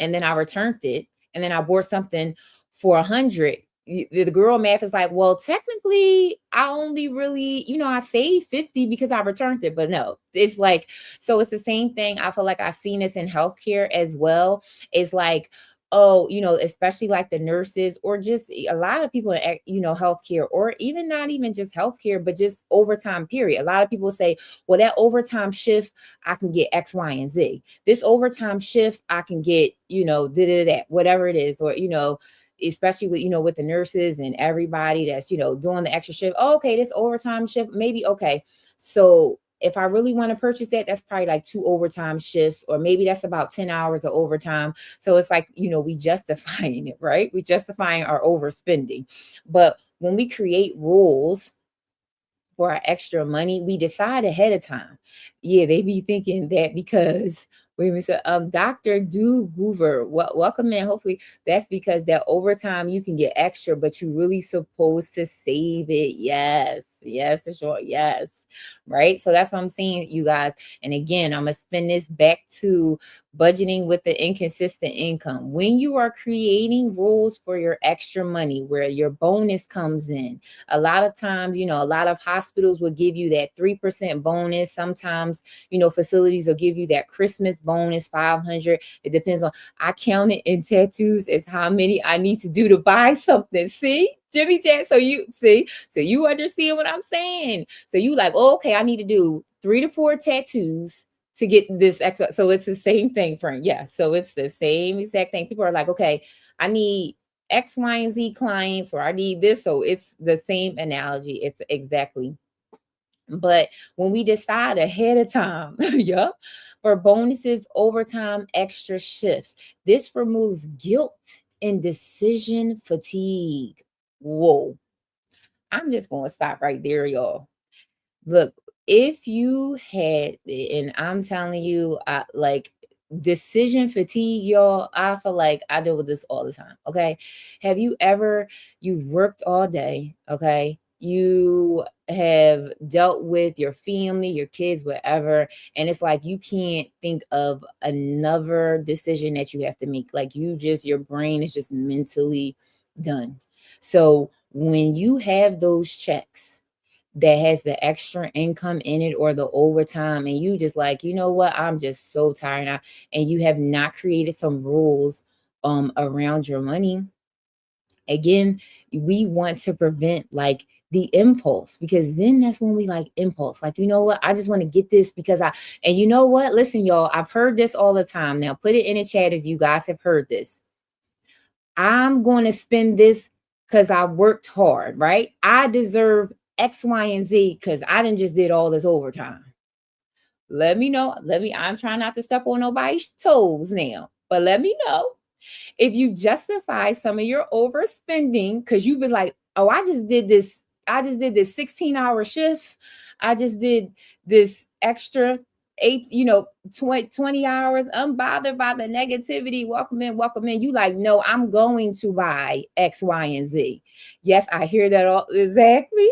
and then I returned it, and then I bought something for 100. The girl math is like, well, technically, I only really, I saved 50 because I returned it. But no, it's like, so it's the same thing. I feel like I've seen this in healthcare as well. It's like, oh, especially like the nurses or just a lot of people in, healthcare, or even not even just healthcare, but just overtime period. A lot of people say, well, that overtime shift, I can get X, Y, and Z. This overtime shift, I can get, that, whatever it is, or, especially with, with the nurses and everybody that's, doing the extra shift. Oh, okay, this overtime shift, maybe, okay. So if I really want to purchase that, that's probably like 2 overtime shifts, or maybe that's about 10 hours of overtime. So it's like, we justifying it, right? We justifying our overspending. But when we create rules for our extra money, we decide ahead of time. Yeah, they be thinking that because wait a minute, so, Dr. Do Goover, welcome in. Hopefully that's because that overtime you can get extra, but you really supposed to save it. Yes, yes, for sure. Yes, right. So that's what I'm saying, you guys. And again, I'm gonna spin this back to budgeting with the inconsistent income. When you are creating rules for your extra money, where your bonus comes in, a lot of times, a lot of hospitals will give you that 3% bonus. Sometimes, facilities will give you that Christmas bonus, 500. It depends on, I counted in tattoos as how many I need to do to buy something. See? Jimmy Jack, so you understand what I'm saying. So you like, oh, okay, I need to do 3 to 4 tattoos to get this extra. So it's the same thing, friend. Yeah. So it's the same exact thing. People are like, okay, I need X, Y, and Z clients, or I need this. So it's the same analogy. It's exactly. But when we decide ahead of time, yep, for bonuses, overtime, extra shifts, this removes guilt and decision fatigue. Whoa. I'm just going to stop right there, y'all. Look, if you had, and I'm telling you, like decision fatigue, y'all, I feel like I deal with this all the time. Okay. Have you ever, you've worked all day, okay? You have dealt with your family, your kids, whatever, and it's like you can't think of another decision that you have to make. Like your brain is just mentally done. So when you have those checks that has the extra income in it or the overtime, and you just like, you know what, I'm just so tired now, and you have not created some rules around your money. Again, we want to prevent like the impulse, because then that's when we like impulse, like, you know what, I just want to get this because and you know what, listen, y'all, I've heard this all the time. Now put it in the chat if you guys have heard this. I'm going to spend this because I worked hard, right? I deserve X, Y, and Z because I didn't just did all this overtime. Let me know. I'm trying not to step on nobody's toes now, but let me know if you justify some of your overspending because you've been like, oh, I just did this 16-hour shift. I just did this extra 20 hours, unbothered by the negativity. Welcome in, welcome in. You like, no, I'm going to buy X, Y, and Z. Yes, I hear that all exactly,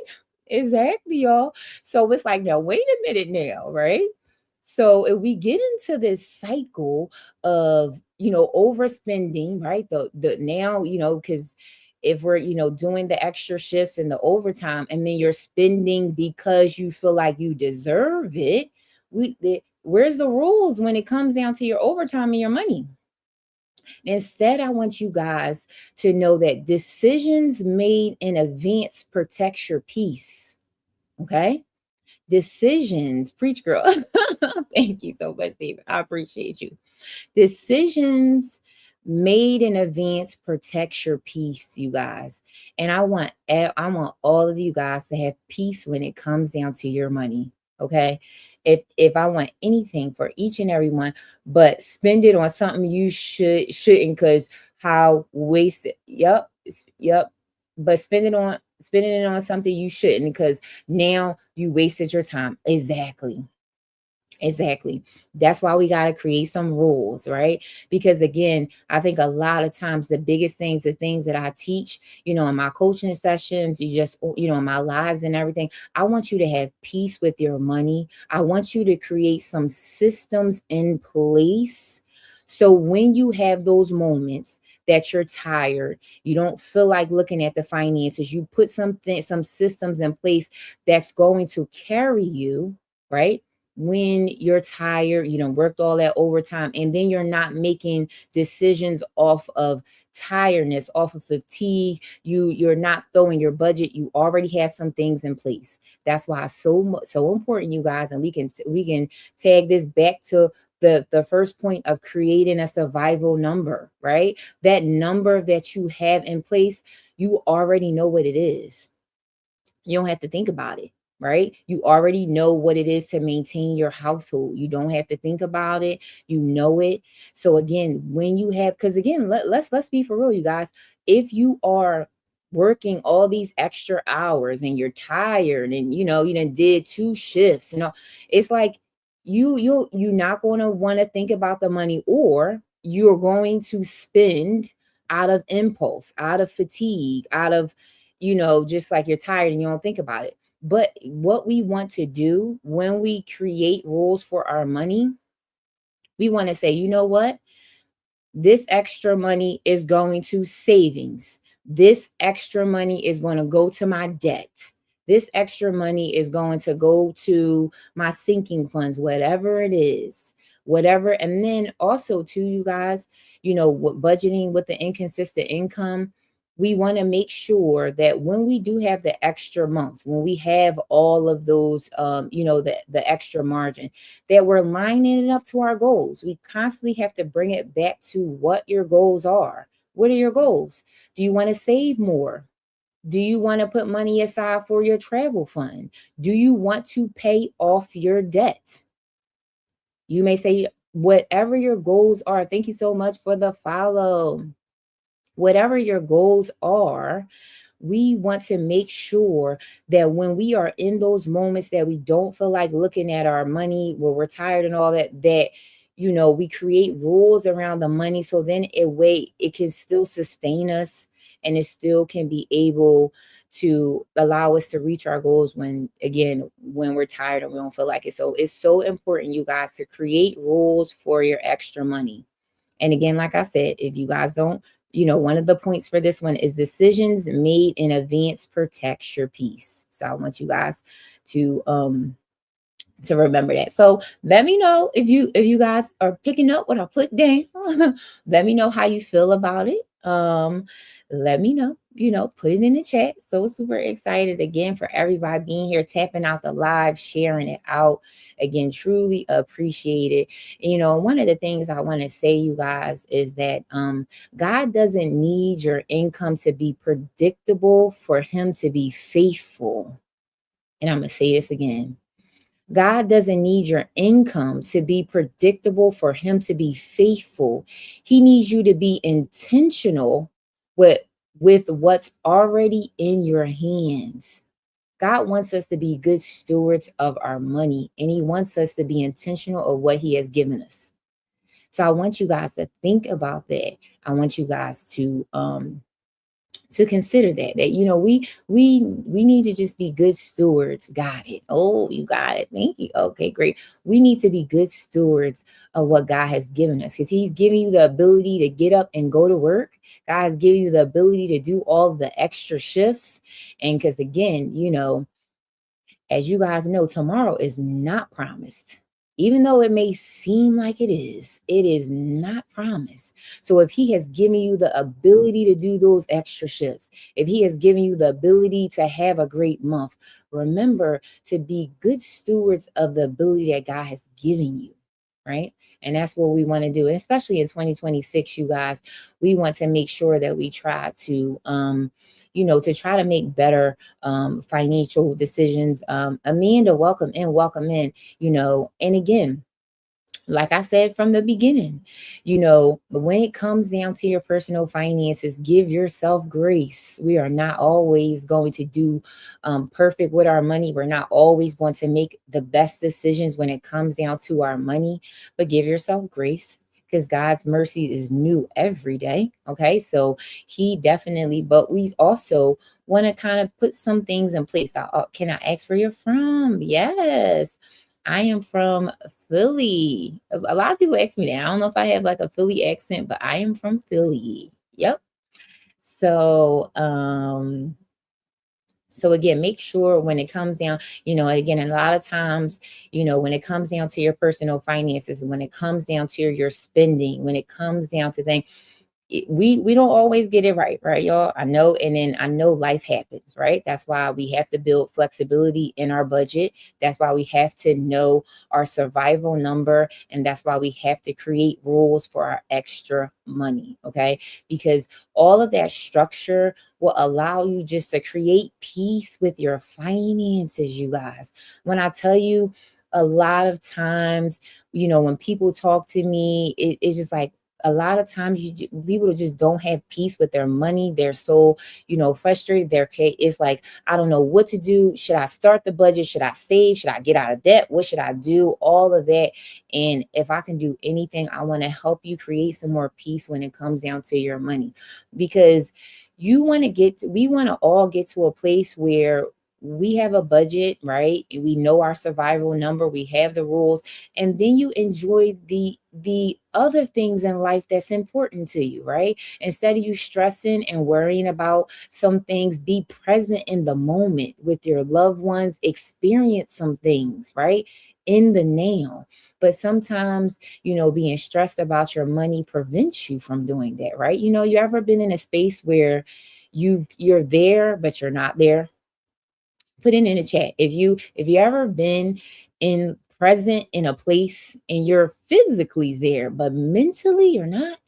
y'all. So it's like, no, wait a minute now, right? So if we get into this cycle of, overspending, right? The now, because if we're, doing the extra shifts and the overtime, and then you're spending because you feel like you deserve it, where's the rules when it comes down to your overtime and your money? Instead, I want you guys to know that decisions made in advance protects your peace. Okay? Decisions, preach girl. Thank you so much, David. I appreciate you. Decisions made in advance protects your peace, you guys. And I want all of you guys to have peace when it comes down to your money. Okay. If I want anything for each and every one, but spend it on something you shouldn't, because how wasted. Yep. But spending it on something you shouldn't, because now you wasted your time. Exactly. That's why we got to create some rules, right? Because again, I think a lot of times the biggest things, the things that I teach, in my coaching sessions, in my lives and everything, I want you to have peace with your money. I want you to create some systems in place. So when you have those moments that you're tired, you don't feel like looking at the finances, you put some systems in place that's going to carry you, right? When you're tired, you don't worked all that overtime, and then you're not making decisions off of tiredness, off of fatigue. You're not throwing your budget. You already have some things in place. That's why it's so important, you guys. And we can tag this back to the first point of creating a survival number, right? That number that you have in place, you already know what it is. You don't have to think about it, right? You already know what it is to maintain your household. You don't have to think about it. You know it. So again, when you have, because again, let's be for real, you guys. If you are working all these extra hours and you're tired, and you done did 2 shifts, it's like you're not going to want to think about the money, or you're going to spend out of impulse, out of fatigue, out of, just like you're tired and you don't think about it. But what we want to do when we create rules for our money, we want to say, you know what? This extra money is going to savings. This extra money is going to go to my debt. This extra money is going to go to my sinking funds, whatever it is, whatever. And then also, to you guys, budgeting with the inconsistent income, we want to make sure that when we do have the extra months, when we have all of those, the extra margin, that we're lining it up to our goals. We constantly have to bring it back to what your goals are. What are your goals? Do you want to save more? Do you want to put money aside for your travel fund? Do you want to pay off your debt? You may say, whatever your goals are. Thank you so much for the follow. Whatever your goals are, we want to make sure that when we are in those moments that we don't feel like looking at our money, where we're tired and all that, we create rules around the money, so then it can still sustain us, and it still can be able to allow us to reach our goals when we're tired and we don't feel like it. So it's so important, you guys, to create rules for your extra money. And again, like I said, if you guys don't, one of the points for this one is decisions made in advance protects your peace. So I want you guys to remember that. So let me know if you guys are picking up what I put down. Let me know how you feel about it. Let me know, put it in the chat. So super excited again for everybody being here, tapping out the live, sharing it out. Again, truly appreciate it. One of the things I want to say, you guys, is that God doesn't need your income to be predictable for him to be faithful. And I'm going to say this again. God doesn't need your income to be predictable for him to be faithful. He needs you to be intentional with what's already in your hands. God wants us to be good stewards of our money, and he wants us to be intentional of what he has given us. So I want you guys to think about that. I want you guys to to consider that we need to just be good stewards. Got it. Oh, you got it. Thank you. Okay, great. We need to be good stewards of what God has given us, because he's giving you the ability to get up and go to work. God has given you the ability to do all the extra shifts. And because again, as you guys know, tomorrow is not promised. Even though it may seem like it is not promised. So if he has given you the ability to do those extra shifts, if he has given you the ability to have a great month, remember to be good stewards of the ability that God has given you, right? And that's what we want to do. And especially in 2026, you guys, we want to make sure that we try to try to make better financial decisions. Amanda, welcome in, welcome in. And again, like I said from the beginning, when it comes down to your personal finances, give yourself grace. We are not always going to do perfect with our money. We're not always going to make the best decisions when it comes down to our money, but give yourself grace, because God's mercy is new every day. Okay. So he definitely, but we also want to kind of put some things in place. Can I ask where you're from? Yes. I am from Philly. A lot of people ask me that. I don't know if I have like a Philly accent, but I am from Philly. Yep. So, so again, make sure when it comes down, again, a lot of times, when it comes down to your personal finances, when it comes down to your spending, when it comes down to things, we don't always get it right, y'all? I know. And then I know life happens, right? That's why we have to build flexibility in our budget. That's why we have to know our survival number. And that's why we have to create rules for our extra money. Okay. Because all of that structure will allow you just to create peace with your finances, you guys. When I tell you, a lot of times, when people talk to me, it's just like, a lot of times people just don't have peace with their money. They're so, frustrated. It's like, I don't know what to do. Should I start the budget? Should I save? Should I get out of debt? What should I do? All of that. And if I can do anything, I want to help you create some more peace when it comes down to your money, because we want to all get to a place where we have a budget, right? We know our survival number, we have the rules, and then you enjoy the other things in life that's important to you, right? Instead of you stressing and worrying about some things, be present in the moment with your loved ones, experience some things, right? In the now. But sometimes, being stressed about your money prevents you from doing that, right? You ever been in a space where you're there but you're not there? Put it in the chat if you ever been in present in a place and you're physically there but mentally you're not.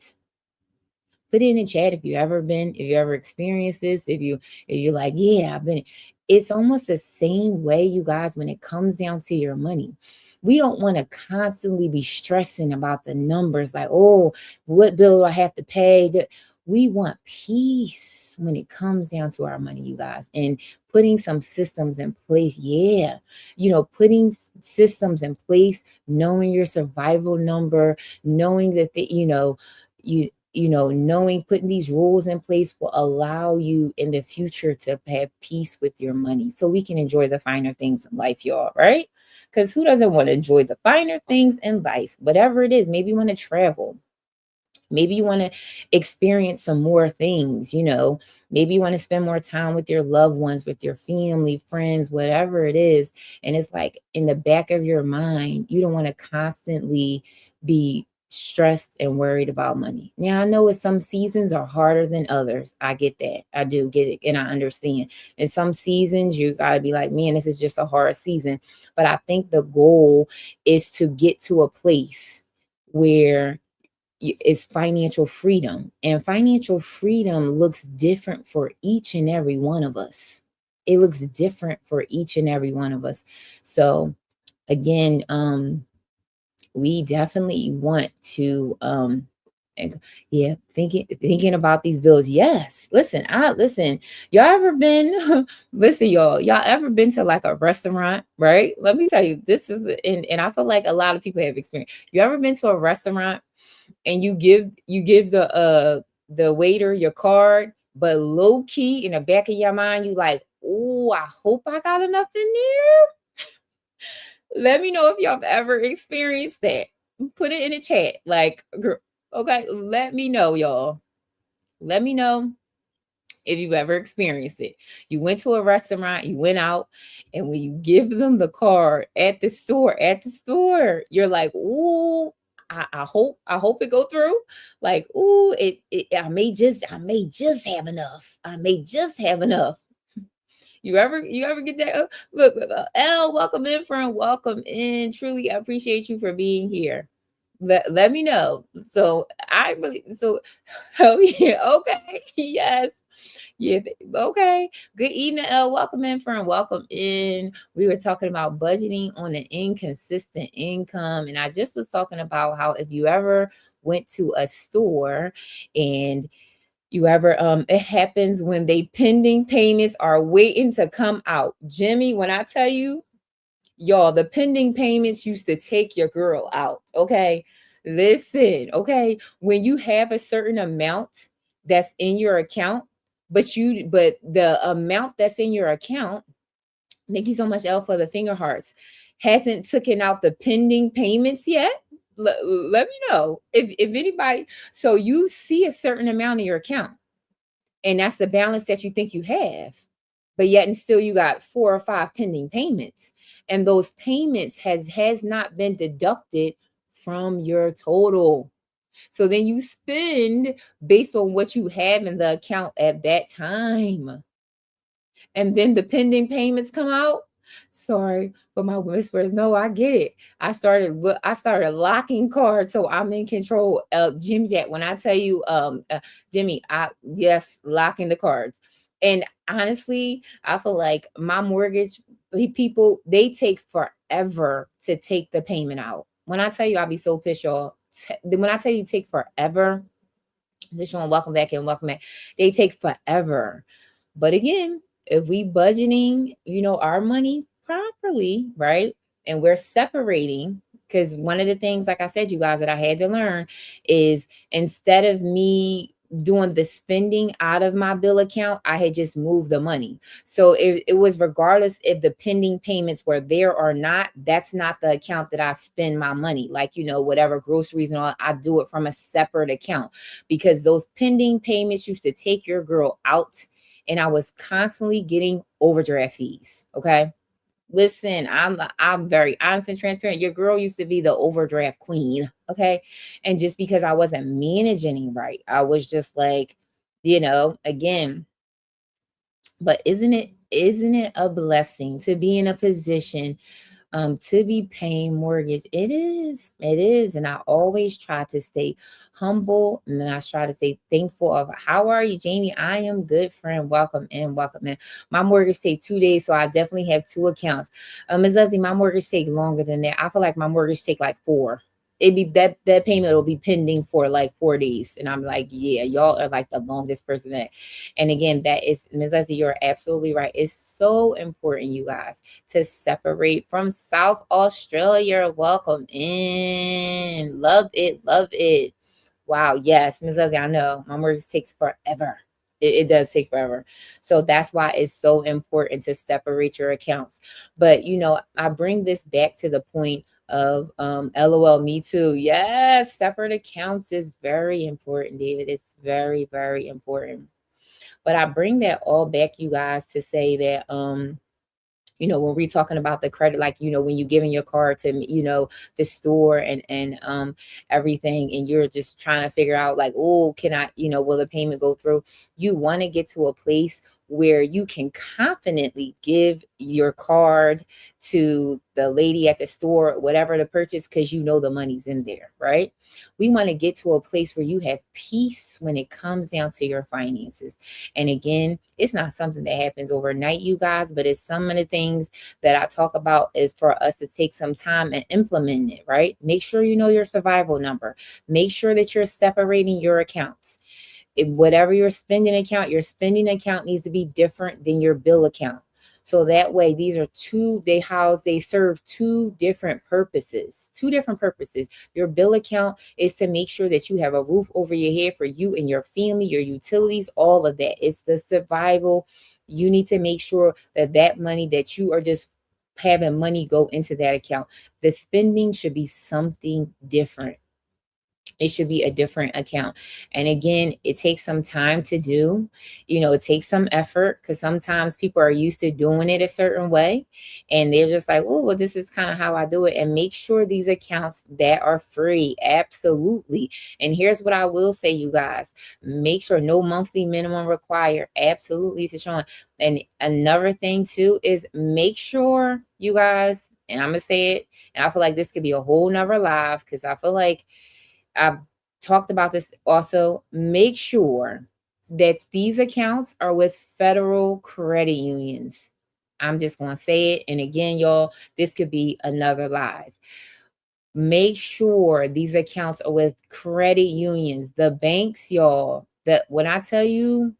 Put it in the chat if you ever experienced this, if you're like, yeah, I've been. It's almost the same way, you guys, when it comes down to your money. We don't want to constantly be stressing about the numbers, like, oh, what bill do I have to pay? We want peace when it comes down to our money, you guys, and putting some systems in place. Yeah. Putting systems in place, knowing your survival number, knowing that knowing, putting these rules in place will allow you in the future to have peace with your money, so we can enjoy the finer things in life, y'all, right? Because who doesn't want to enjoy the finer things in life? Whatever it is, maybe you want to travel. Maybe you want to experience some more things, maybe you want to spend more time with your loved ones, with your family, friends, whatever it is. And it's like in the back of your mind, you don't want to constantly be stressed and worried about money. Now, I know some seasons are harder than others. I get that. I do get it. And I understand. In some seasons, you got to be like, man, this is just a hard season. But I think the goal is to get to a place where it's financial freedom, and financial freedom looks different for each and every one of us. It looks different for each and every one of us. So again, we definitely want to yeah, thinking about these bills. Yes, listen, y'all ever been listen, y'all ever been to like a restaurant, right? Let me tell you, this is and I feel like a lot of people have experienced. You ever been to a restaurant and you give the waiter your card, but low key in the back of your mind, you like, oh, I hope I got enough in there. Let me know if y'all have ever experienced that. Put it in the chat. Like, okay, let me know, y'all. Let me know if you've ever experienced it. You went to a restaurant, you went out, and when you give them the card at the store, you're like, ooh, I hope it go through. Like, ooh, I may just have enough. I may just have enough. You ever get that? Look, L, welcome in, friend. Welcome in. Truly appreciate you for being here. Let me know. So I really so oh yeah, okay. Yes. Yeah, okay. Good evening, L. Welcome in, friend. Welcome in. We were talking about budgeting on an inconsistent income. And I just was talking about how if you ever went to a store and you ever it happens when they pending payments are waiting to come out. Jimmy, when I tell you, y'all, the pending payments used to take your girl out. Okay. Listen, okay. When you have a certain amount that's in your account, but the amount that's in your account, thank you so much, Elle, for the finger hearts, hasn't taken out the pending payments yet. Let me know if anybody. So you see a certain amount in your account, and that's the balance that you think you have, but yet and still you got 4 or 5 pending payments, and those payments has not been deducted from your total. So then you spend based on what you have in the account at that time, and then the pending payments come out. Sorry for my whispers. No, I get it. I started locking cards, so I'm in control. Jimmy Jack, when I tell you, Jimmy, I yes, locking the cards. And honestly, I feel like my mortgage people, they take forever to take the payment out. When I tell you, I'll be so pissed, y'all. When I tell you take forever, this one, welcome back and welcome back. They take forever. But again, if we budgeting, our money properly, right? And we're separating, because one of the things, like I said, you guys, that I had to learn is instead of me doing the spending out of my bill account, I had just moved the money. So it was regardless if the pending payments were there or not, that's not the account that I spend my money. Like, whatever groceries and all, I do it from a separate account, because those pending payments used to take your girl out, and I was constantly getting overdraft fees. Okay. Listen, I'm very honest and transparent. Your girl used to be the overdraft queen. Okay. And just because I wasn't managing right, I was just like, again, but isn't it a blessing to be in a position to be paying mortgage? It is, and I always try to stay humble, and then I try to stay thankful of how are you, Jamie? I am good, friend. Welcome in, welcome in. My mortgage take 2 days, so I definitely have 2 accounts. Ms. Leslie, my mortgage take longer than that. I feel like my mortgage take like 4. It'd be that payment will be pending for like 4 days, and I'm like, yeah, y'all are like the longest person that. And again, that is, Ms. Leslie, you're absolutely right. It's so important, you guys, to separate. From South Australia, welcome in. Love it, love it. Wow, yes, Ms. Leslie, I know my mortgage takes forever. It does take forever. So that's why it's so important to separate your accounts. But I bring this back to the point of LOL, me too. Yes, separate accounts is very important, David. It's very, very important. But I bring that all back, you guys, to say that when we're talking about the credit, like, when you're giving your card to, the store and everything, and you're just trying to figure out like, oh, can I, will the payment go through? You want to get to a place where you can confidently give your card to the lady at the store, whatever the purchase, because the money's in there, right? We want to get to a place where you have peace when it comes down to your finances. And again, it's not something that happens overnight, you guys, but it's some of the things that I talk about is for us to take some time and implement it, right? Make sure you know your survival number. Make sure that you're separating your accounts. Whatever your spending account needs to be different than your bill account. So that way, these are they serve two different purposes. Two different purposes. Your bill account is to make sure that you have a roof over your head for you and your family, your utilities, all of that. It's the survival. You need to make sure that that money that you are just having money go into that account. The spending should be something different. It should be a different account. And again, it takes some time to do. It takes some effort, because sometimes people are used to doing it a certain way and they're just like, oh, well, this is kind of how I do it. And make sure these accounts that are free. Absolutely. And here's what I will say, you guys: make sure no monthly minimum required. Absolutely, Tashawn. And another thing too is make sure, you guys, and I'm gonna say it, and I feel like this could be a whole nother live, because I feel like I've talked about this also. Make sure that these accounts are with federal credit unions. I'm just going to say it. And again, y'all, this could be another live. Make sure these accounts are with credit unions, the banks, y'all. That when I tell you,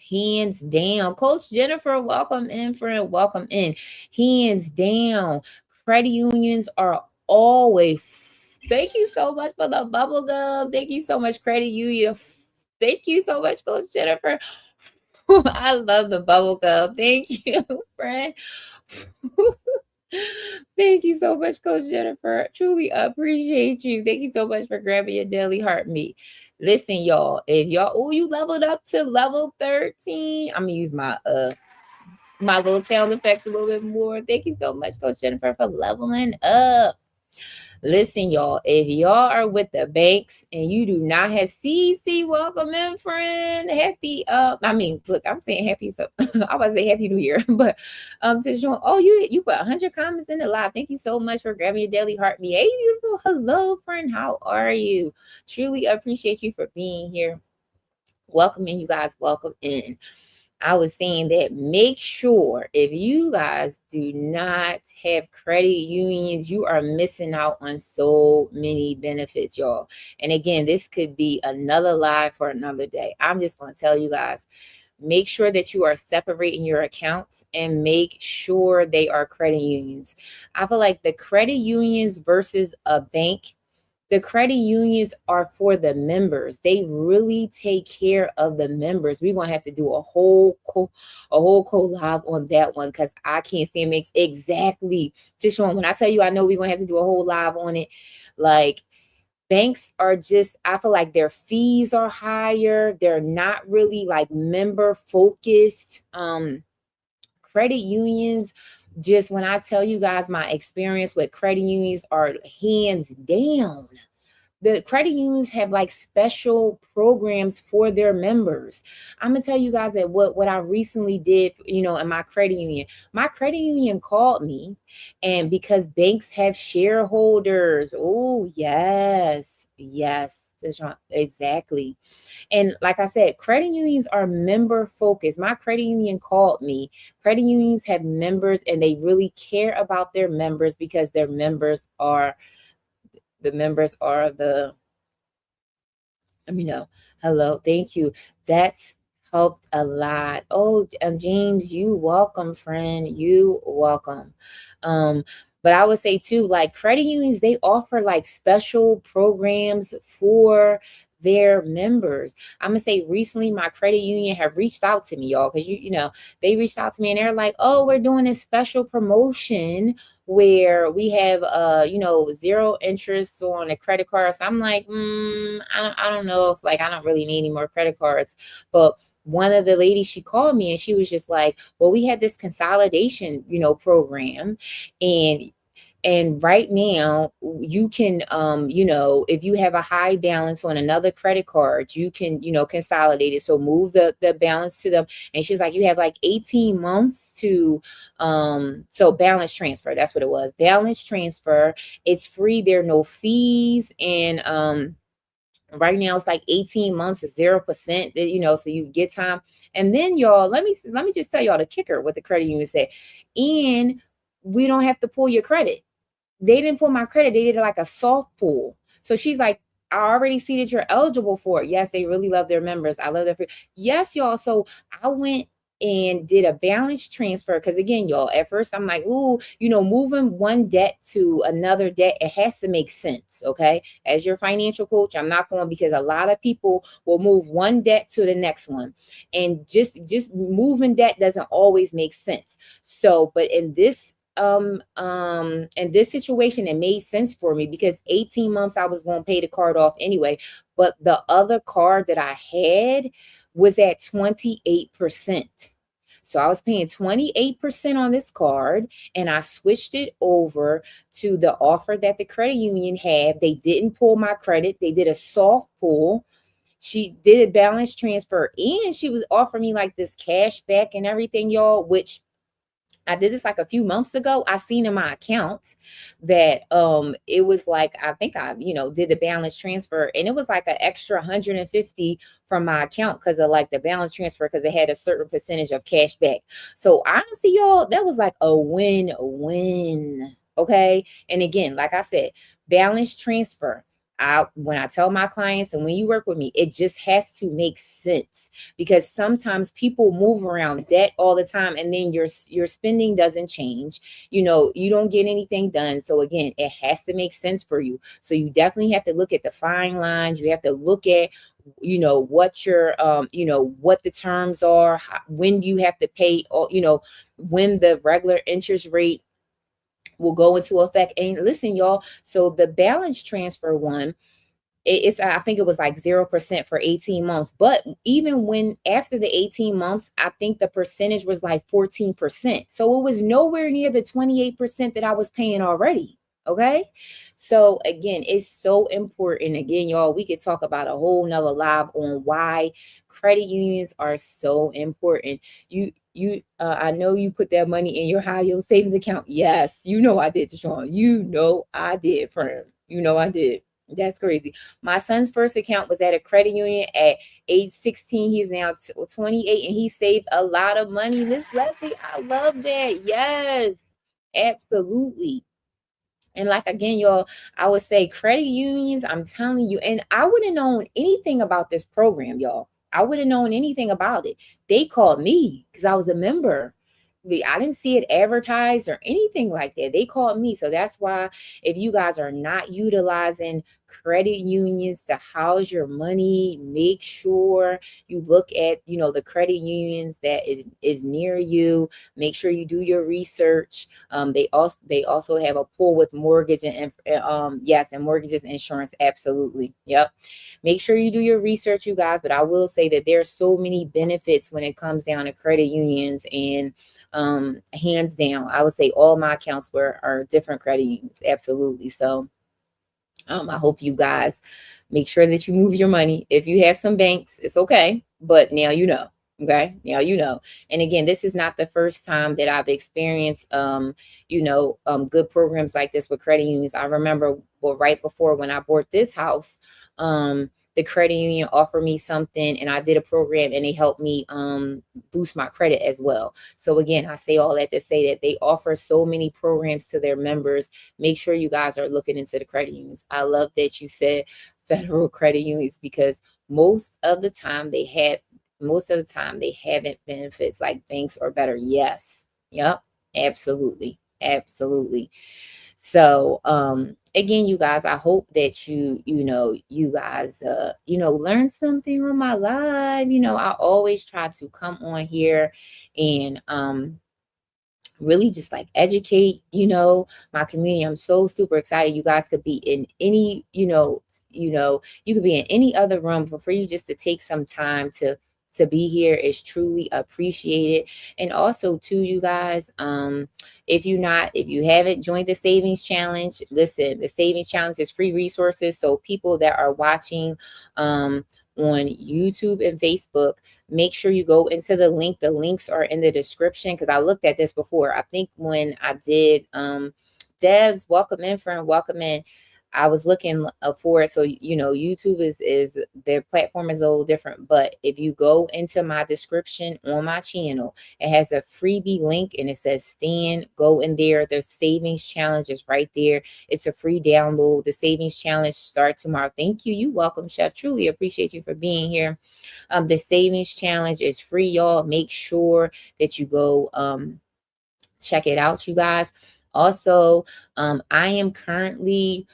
hands down, Coach Jennifer, welcome in, friend, welcome in. Hands down, credit unions are always. Thank you so much for the bubble gum. Thank you so much, credit union. Thank you so much, Coach Jennifer. I love the bubble gum. Thank you, friend. Thank you so much, Coach Jennifer. Truly appreciate you. Thank you so much for grabbing your daily heartbeat. Listen, y'all, if you leveled up to level 13. I'm gonna use my little sound effects a little bit more. Thank you so much, Coach Jennifer, for leveling up. Listen, y'all, if y'all are with the banks and you do not have CC, welcome in, friend. Happy, look, I'm saying happy, so I was say happy new year, but to show, oh, you put 100 comments in the live. Thank you so much for grabbing your daily heartbeat. Hey, beautiful. Hello, friend. How are you? Truly appreciate you for being here. Welcome in, you guys. Welcome in. I was saying that make sure, if you guys do not have credit unions, you are missing out on so many benefits, y'all. And again, this could be another live for another day. I'm just going to tell you guys, make sure that you are separating your accounts and make sure they are credit unions. I feel like the credit unions versus a bank, the credit unions are for the members. They really take care of the members. We're gonna have to do a whole collab on that one, because I can't stand makes exactly just showing. When I tell you, I know we're gonna have to do a whole live on it. Like, banks are just, I feel like their fees are higher. They're not really like member focused. Credit unions, just when I tell you guys my experience with credit unions, are hands down. The credit unions have like special programs for their members. I'm gonna tell you guys that what I recently did, in my credit union. My credit union called me, and because banks have shareholders. Oh, yes, yes, exactly. And like I said, credit unions are member focused. My credit union called me. Credit unions have members, and they really care about their members, because their members are the, let me know. Hello, thank you. That's helped a lot. Oh, James, you welcome, friend. You welcome. But I would say too, like, credit unions, they offer like special programs for their members. I'm gonna say recently my credit union have reached out to me, y'all, because they reached out to me and they're like, oh, we're doing this special promotion where we have zero interest on a credit card. So I'm like, I don't know if, like, I don't really need any more credit cards. But one of the ladies, she called me and she was just like, well, we had this consolidation program, and right now you can if you have a high balance on another credit card, you can consolidate it. So move the balance to them. And she's like, you have like 18 months to so balance transfer. That's what it was. Balance transfer. It's free. There are no fees. And right now it's like 18 months is 0%, so you get time. And then, y'all, let me just tell y'all the kicker, what the credit union said. And we don't have to pull your credit. They didn't pull my credit. They did like a soft pull. So she's like, I already see that you're eligible for it. Yes, they really love their members. I love their free. Yes, y'all. So I went and did a balance transfer. Because again, y'all, at first I'm like, ooh, moving one debt to another debt, it has to make sense. Okay. As your financial coach, I'm not going, because a lot of people will move one debt to the next one. And just moving debt doesn't always make sense. So, but in this situation, it made sense for me because 18 months I was going to pay the card off anyway. But the other card that I had was at 28%. So I was paying 28% on this card, and I switched it over to the offer that the credit union had. They didn't pull my credit. They did a soft pull. She did a balance transfer, and she was offering me like this cash back and everything, y'all, which I did this like a few months ago. I seen in my account that it was like, I think I, did the balance transfer, and it was like an extra 150 from my account because of like the balance transfer, because it had a certain percentage of cash back. So honestly, y'all, that was like a win-win. Okay. And again, like I said, balance transfer. When I tell my clients and when you work with me, it just has to make sense, because sometimes people move around debt all the time, and then your spending doesn't change. You don't get anything done. So again, it has to make sense for you. So you definitely have to look at the fine lines. You have to look at what your what the terms are, when you have to pay, or when the regular interest rate will go into effect. And listen, y'all, so the balance transfer one, it's, I think it was like 0% for 18 months. But even when after the 18 months, I think the percentage was like 14%. So it was nowhere near the 28% that I was paying already. Okay. So again, it's so important. Again, y'all, we could talk about a whole nother live on why credit unions are so important. I know you put that money in your high yield savings account. Yes, I did, Deshaun. I did, friend. I did. That's crazy. My son's first account was at a credit union at age 16. He's now 28, and he saved a lot of money. Miss Leslie, I love that. Yes, absolutely. And like again, y'all, I would say credit unions, I'm telling you, and I wouldn't have known anything about this program, y'all. I wouldn't have known anything about it. They called me because I was a member. I didn't see it advertised or anything like that. They called me. So that's why, if you guys are not utilizing credit unions to house your money, make sure you look at, the credit unions that is near you. Make sure you do your research. They also have a pool with mortgage and yes, and mortgages and insurance. Absolutely. Yep. Make sure you do your research, you guys. But I will say that there's so many benefits when it comes down to credit unions, and hands down, I would say all my accounts are different credit unions. Absolutely. So I hope you guys make sure that you move your money. If you have some banks, it's okay. But now you know. Okay. Now you know. And again, this is not the first time that I've experienced good programs like this with credit unions. I remember, well, right before when I bought this house, the credit union offered me something, and I did a program, and they helped me boost my credit as well. So again, I say all that to say that they offer so many programs to their members. Make sure you guys are looking into the credit unions. I love that you said federal credit unions, because most of the time they haven't benefits like banks or better. Yes. Yep. Absolutely. Absolutely. So again, you guys, I hope that you guys learn something on my live. I always try to come on here and really just like educate my community. I'm so super excited. You guys could be in any you could be in any other room, but for you just to take some time to be here is truly appreciated. And also too, you guys, if you haven't joined the savings challenge, listen, the savings challenge is free resources. So people that are watching on YouTube and Facebook, make sure you go into the link. The links are in the description, because I looked at this before. I think when I did Devs, welcome in, friend, welcome in. I was looking for it. So, YouTube is their platform is a little different. But if you go into my description on my channel, it has a freebie link and it says Stand. Go in there. The savings challenge is right there. It's a free download. The savings challenge starts tomorrow. Thank you. You welcome, Chef. Truly appreciate you for being here. The savings challenge is free, y'all. Make sure that you go check it out, you guys. Also, I am currently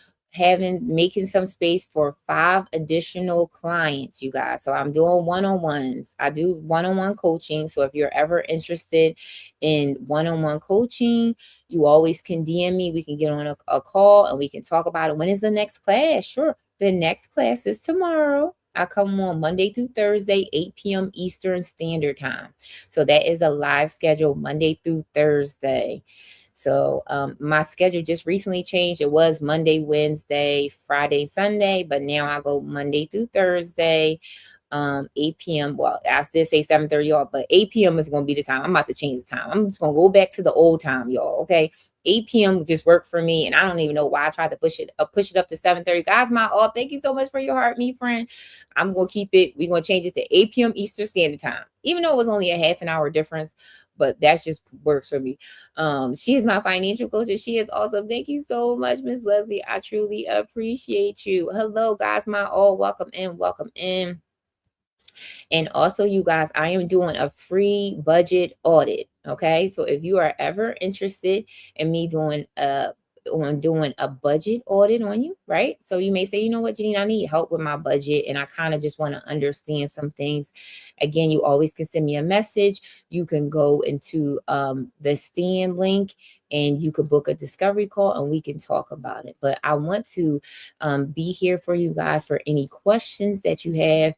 making some space for 5 additional clients, you guys. So I'm doing one-on-ones. I do one-on-one coaching. So if you're ever interested in one-on-one coaching, you always can DM me. We can get on a call and we can talk about it. When is the next class? Sure. The next class is tomorrow. I come on Monday through Thursday, 8 p.m. Eastern Standard Time. So that is a live schedule Monday through Thursday. So my schedule just recently changed. It was Monday, Wednesday, Friday, Sunday, but now I go Monday through Thursday, 8 p.m. Well, I did say 7:30, y'all, but 8 p.m. is going to be the time. I'm about to change the time. I'm just going to go back to the old time, y'all. Okay. 8 p.m. just worked for me. And I don't even know why I tried to push it up to 7:30. Guys, my all, thank you so much for your heart, me friend. I'm going to keep it. We're going to change it to 8 p.m. Eastern Standard Time, even though it was only a half an hour difference, but that just works for me. She is my financial coach and she is awesome. Thank you so much, Miss Leslie. I truly appreciate you. Hello, guys, my all, welcome in, welcome in. And also, you guys, I am doing a free budget audit. Okay. So if you are ever interested in me doing a budget audit on you, right? So you may say, you know what, Janine, I need help with my budget and I kind of just want to understand some things. Again, you always can send me a message. You can go into the Stand link and you can book a discovery call and we can talk about it. But I want to be here for you guys for any questions that you have.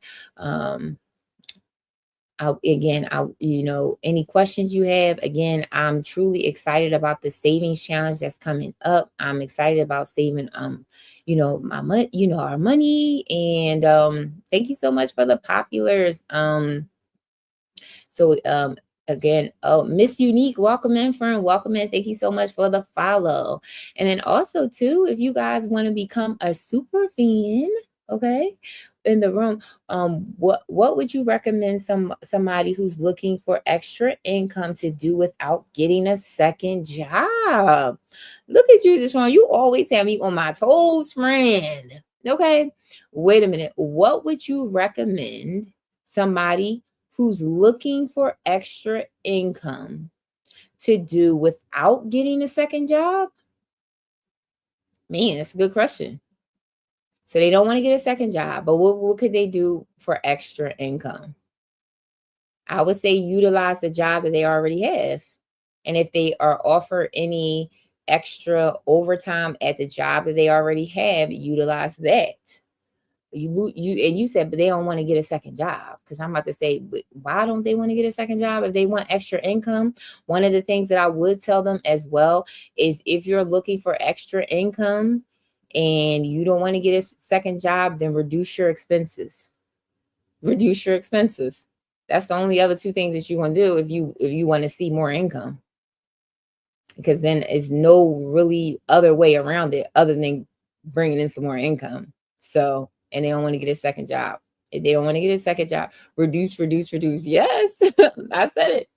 Any questions you have, again, I'm truly excited about the savings challenge that's coming up. I'm excited about saving, my money, our money. And thank you so much for the populars. So again, oh, Miss Unique, welcome in, friend, welcome in. Thank you so much for the follow. And then also too, if you guys want to become a super fan, okay, in the room, what would you recommend somebody who's looking for extra income to do without getting a second job? Look at you, this one. You always have me on my toes, friend. Okay, wait a minute. What would you recommend somebody who's looking for extra income to do without getting a second job? Man, that's a good question. So they don't want to get a second job, but what could they do for extra income? I would say utilize the job that they already have. And if they are offered any extra overtime at the job that they already have, utilize that. You said, but they don't want to get a second job. Because I'm about to say, why don't they want to get a second job? If they want extra income, one of the things that I would tell them as well is if you're looking for extra income and you don't want to get a second job, then reduce your expenses. Reduce your expenses. That's the only other two things that you want to do if you want to see more income. Because then it's no really other way around it other than bringing in some more income. So, and they don't want to get a second job. If they don't want to get a second job, reduce. Yes, I said it.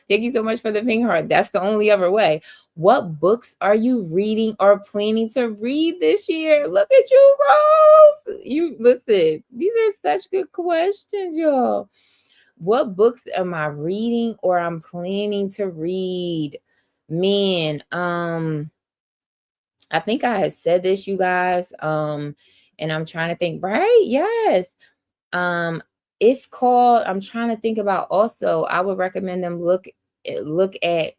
Thank you so much for the ping heart. That's the only other way. What books are you reading or planning to read this year? Look at you, Rose. You listen. These are such good questions, y'all. What books am I reading or I'm planning to read? Man, I think I had said this, you guys. And I'm trying to think, right? Yes. It's called, I'm trying to think about also, I would recommend them look at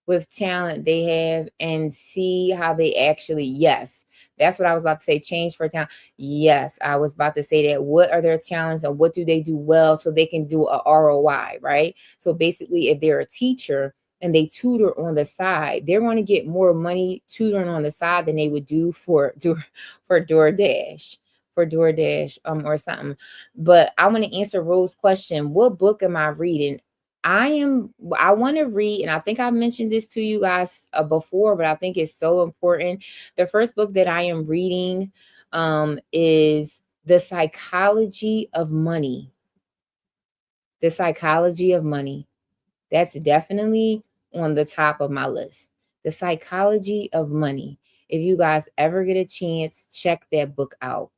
with talent they have and see how they actually, yes, that's what I was about to say, change for talent. Yes, I was about to say that. What are their talents and what do they do well so they can do a ROI, right? So basically, if they're a teacher and they tutor on the side, they're going to get more money tutoring on the side than they would do for DoorDash. For DoorDash or something. But I want to answer Rose's question. What book am I reading? I want to read, and I think I mentioned this to you guys before, but I think it's so important. The first book that I am reading is The Psychology of Money. The Psychology of Money. That's definitely on the top of my list. The Psychology of Money. If you guys ever get a chance, check that book out.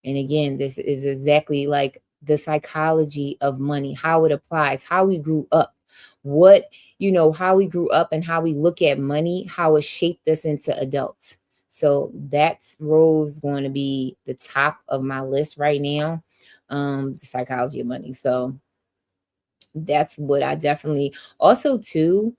And again, this is exactly like the psychology of money, how it applies, how we grew up, what, how we grew up and how we look at money, how it shaped us into adults. So that's Rose going to be the top of my list right now. The psychology of money. So that's what I definitely also too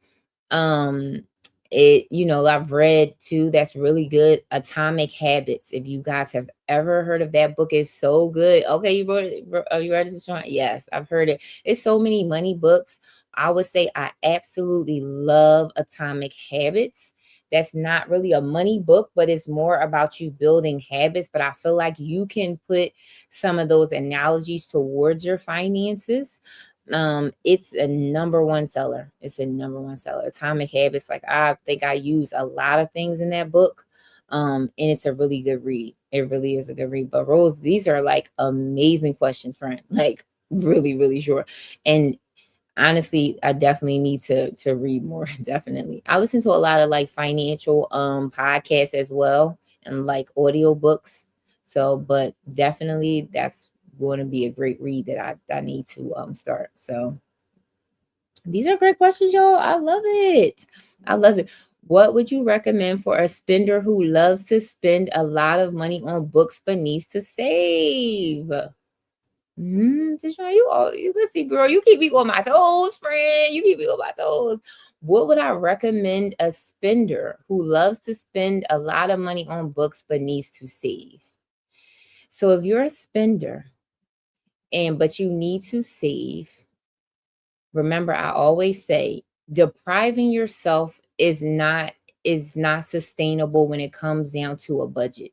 um I've read too, that's really good, Atomic Habits. If you guys have ever heard of that book, it's so good. Okay, you wrote it. You read it, Sean? Yes, I've heard it. It's so many money books. I would say I absolutely love Atomic Habits. That's not really a money book, but it's more about you building habits. But I feel like you can put some of those analogies towards your finances. It's a number one seller. It's a number one seller. Atomic Habits, like I think I use a lot of things in that book. And it's a really good read. It really is a good read. But Rose, these are like amazing questions, friend. Like really, really sure. And honestly, I definitely need to read more. Definitely. I listen to a lot of like financial podcasts as well, and like audio books. So, but definitely that's going to be a great read that I need to start. So these are great questions, y'all. I love it. I love it. What would you recommend for a spender who loves to spend a lot of money on books but needs to save? Deshaun, you listen, girl. You keep me on my toes, friend. You keep me on my toes. What would I recommend a spender who loves to spend a lot of money on books but needs to save? So if you're a spender but you need to save, remember I always say depriving yourself is not sustainable when it comes down to a budget.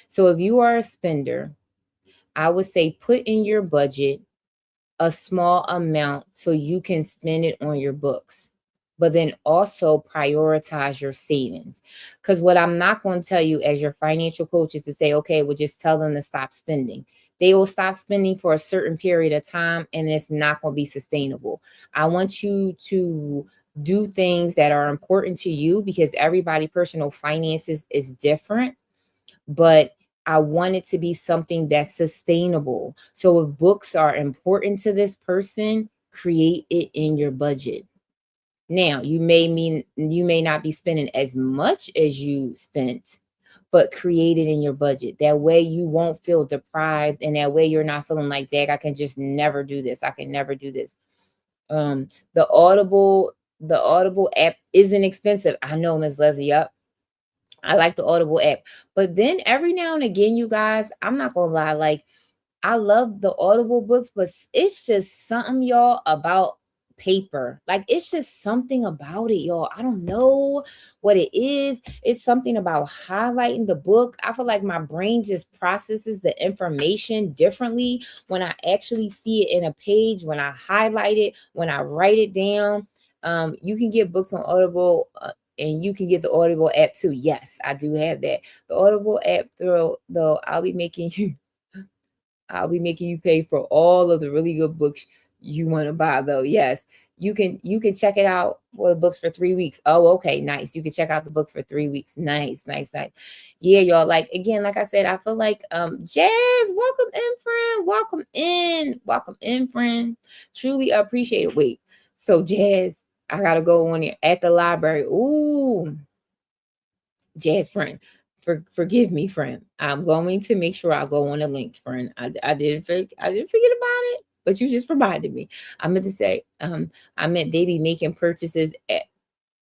So if you are a spender, I would say put in your budget a small amount so you can spend it on your books, but then also prioritize your savings. Because what I'm not going to tell you as your financial coach is to say, okay, well, just tell them to stop spending. They will stop spending for a certain period of time and it's not going to be sustainable. I want you to do things that are important to you because everybody personal finances is different, but I want it to be something that's sustainable. So if books are important to this person, create it in your budget. Now, you may not be spending as much as you spent, but create it in your budget. That way you won't feel deprived, and that way you're not feeling like, "Dag, I can just never do this. I can never do this." Um, the Audible app isn't expensive. I know, Miss Leslie. Up. I like the Audible app. But then every now and again, you guys, I'm not gonna lie, like I love the Audible books, but it's just something, y'all, about paper. Like it's just something about it, y'all. I don't know what it is. It's something about highlighting the book. I feel like my brain just processes the information differently when I actually see it in a page, when I highlight it, when I write it down. You can get books on Audible. And you can get the Audible app too. Yes, I do have that. The Audible app, though, I'll be making you pay for all of the really good books you want to buy though. Yes. You can check it out for the books for 3 weeks. Oh, okay, nice. You can check out the book for 3 weeks. Nice, nice, nice. Yeah, y'all. Like again, like I said, I feel like Jazz, welcome in, friend. Welcome in. Welcome in, friend. Truly appreciate it. Wait, so Jazz, I gotta go on here at the library. Ooh, Jazz friend, forgive me, friend. I'm going to make sure I go on a link, friend. I didn't forget about it, but you just reminded me. I meant to say, I meant they be making purchases at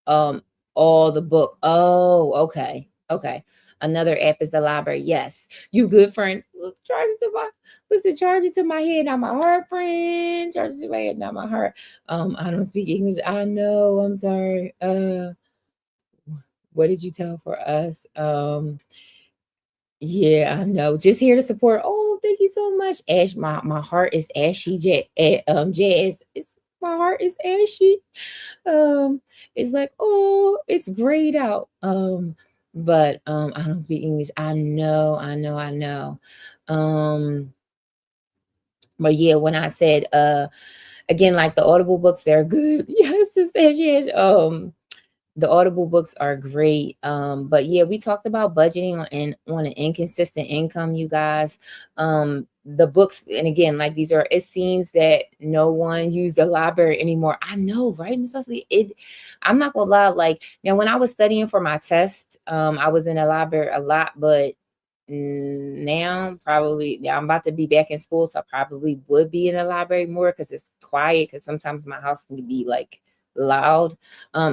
um all the book. Oh, okay, okay. Another app is the library. Yes, you good, friend. Let's charge it to my listen. Charge it to my head, not my heart, friend. Charge it to my head, not my heart. I don't speak English. I know. I'm sorry. What did you tell for us? Yeah, I know. Just here to support. Oh, thank you so much. Ash, my heart is ashy jet. Jazz. My heart is ashy. Um, it's like, oh, it's grayed out. But I don't speak English. I know. Um, but yeah, when I said again, like the Audible books, they're good. Yes, it says yes. The Audible books are great. But yeah, we talked about budgeting on an inconsistent income, you guys. The books, and again, like these are, it seems that no one used the library anymore. I know, right, Miss Leslie? I'm not gonna lie, like now when I was studying for my test, I was in the library a lot, but now probably, yeah, I'm about to be back in school, so I probably would be in the library more because it's quiet, because sometimes my house can be like loud.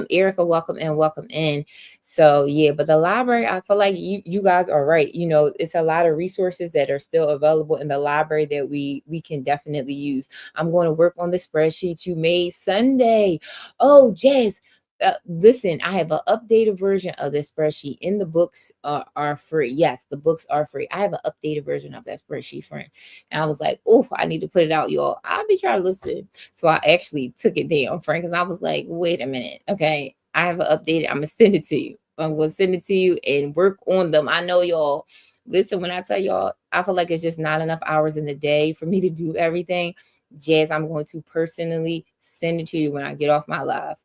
Erica, welcome in, welcome in. So yeah, but the library, I feel like you guys are right. You know, it's a lot of resources that are still available in the library that we can definitely use. I'm going to work on the spreadsheets you made Sunday. Oh, Jazz, listen, I have an updated version of this spreadsheet, and the books are free. Yes, the books are free. I have an updated version of that spreadsheet, friend. And I was like, oh, I need to put it out, y'all. I'll be trying to listen. So I actually took it down, friend, because I was like, wait a minute. Okay, I have an updated. I'm going to send it to you. I'm going to send it to you and work on them. I know y'all. Listen, when I tell y'all, I feel like it's just not enough hours in the day for me to do everything. Jazz, I'm going to personally send it to you when I get off my live.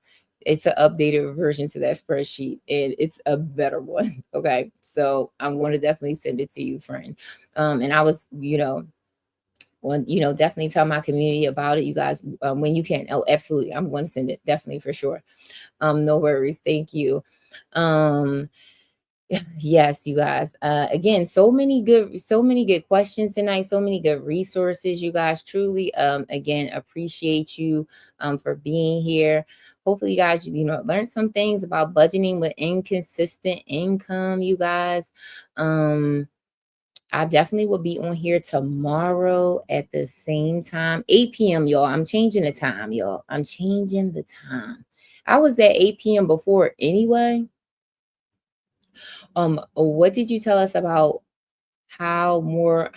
It's an updated version to that spreadsheet, and it's a better one. Okay, so I'm going to definitely send it to you, friend. And I was, definitely tell my community about it, you guys, when you can. Oh, absolutely, I'm going to send it, definitely, for sure. No worries, thank you. um Yes, you guys. Again, so many good questions tonight, so many good resources, you guys. Truly, again, appreciate you for being here. Hopefully, you guys, learn some things about budgeting with inconsistent income, you guys. I definitely will be on here tomorrow at the same time, 8 p.m., y'all. I'm changing the time, y'all. I'm changing the time. I was at 8 p.m. before anyway. What did you tell us about how more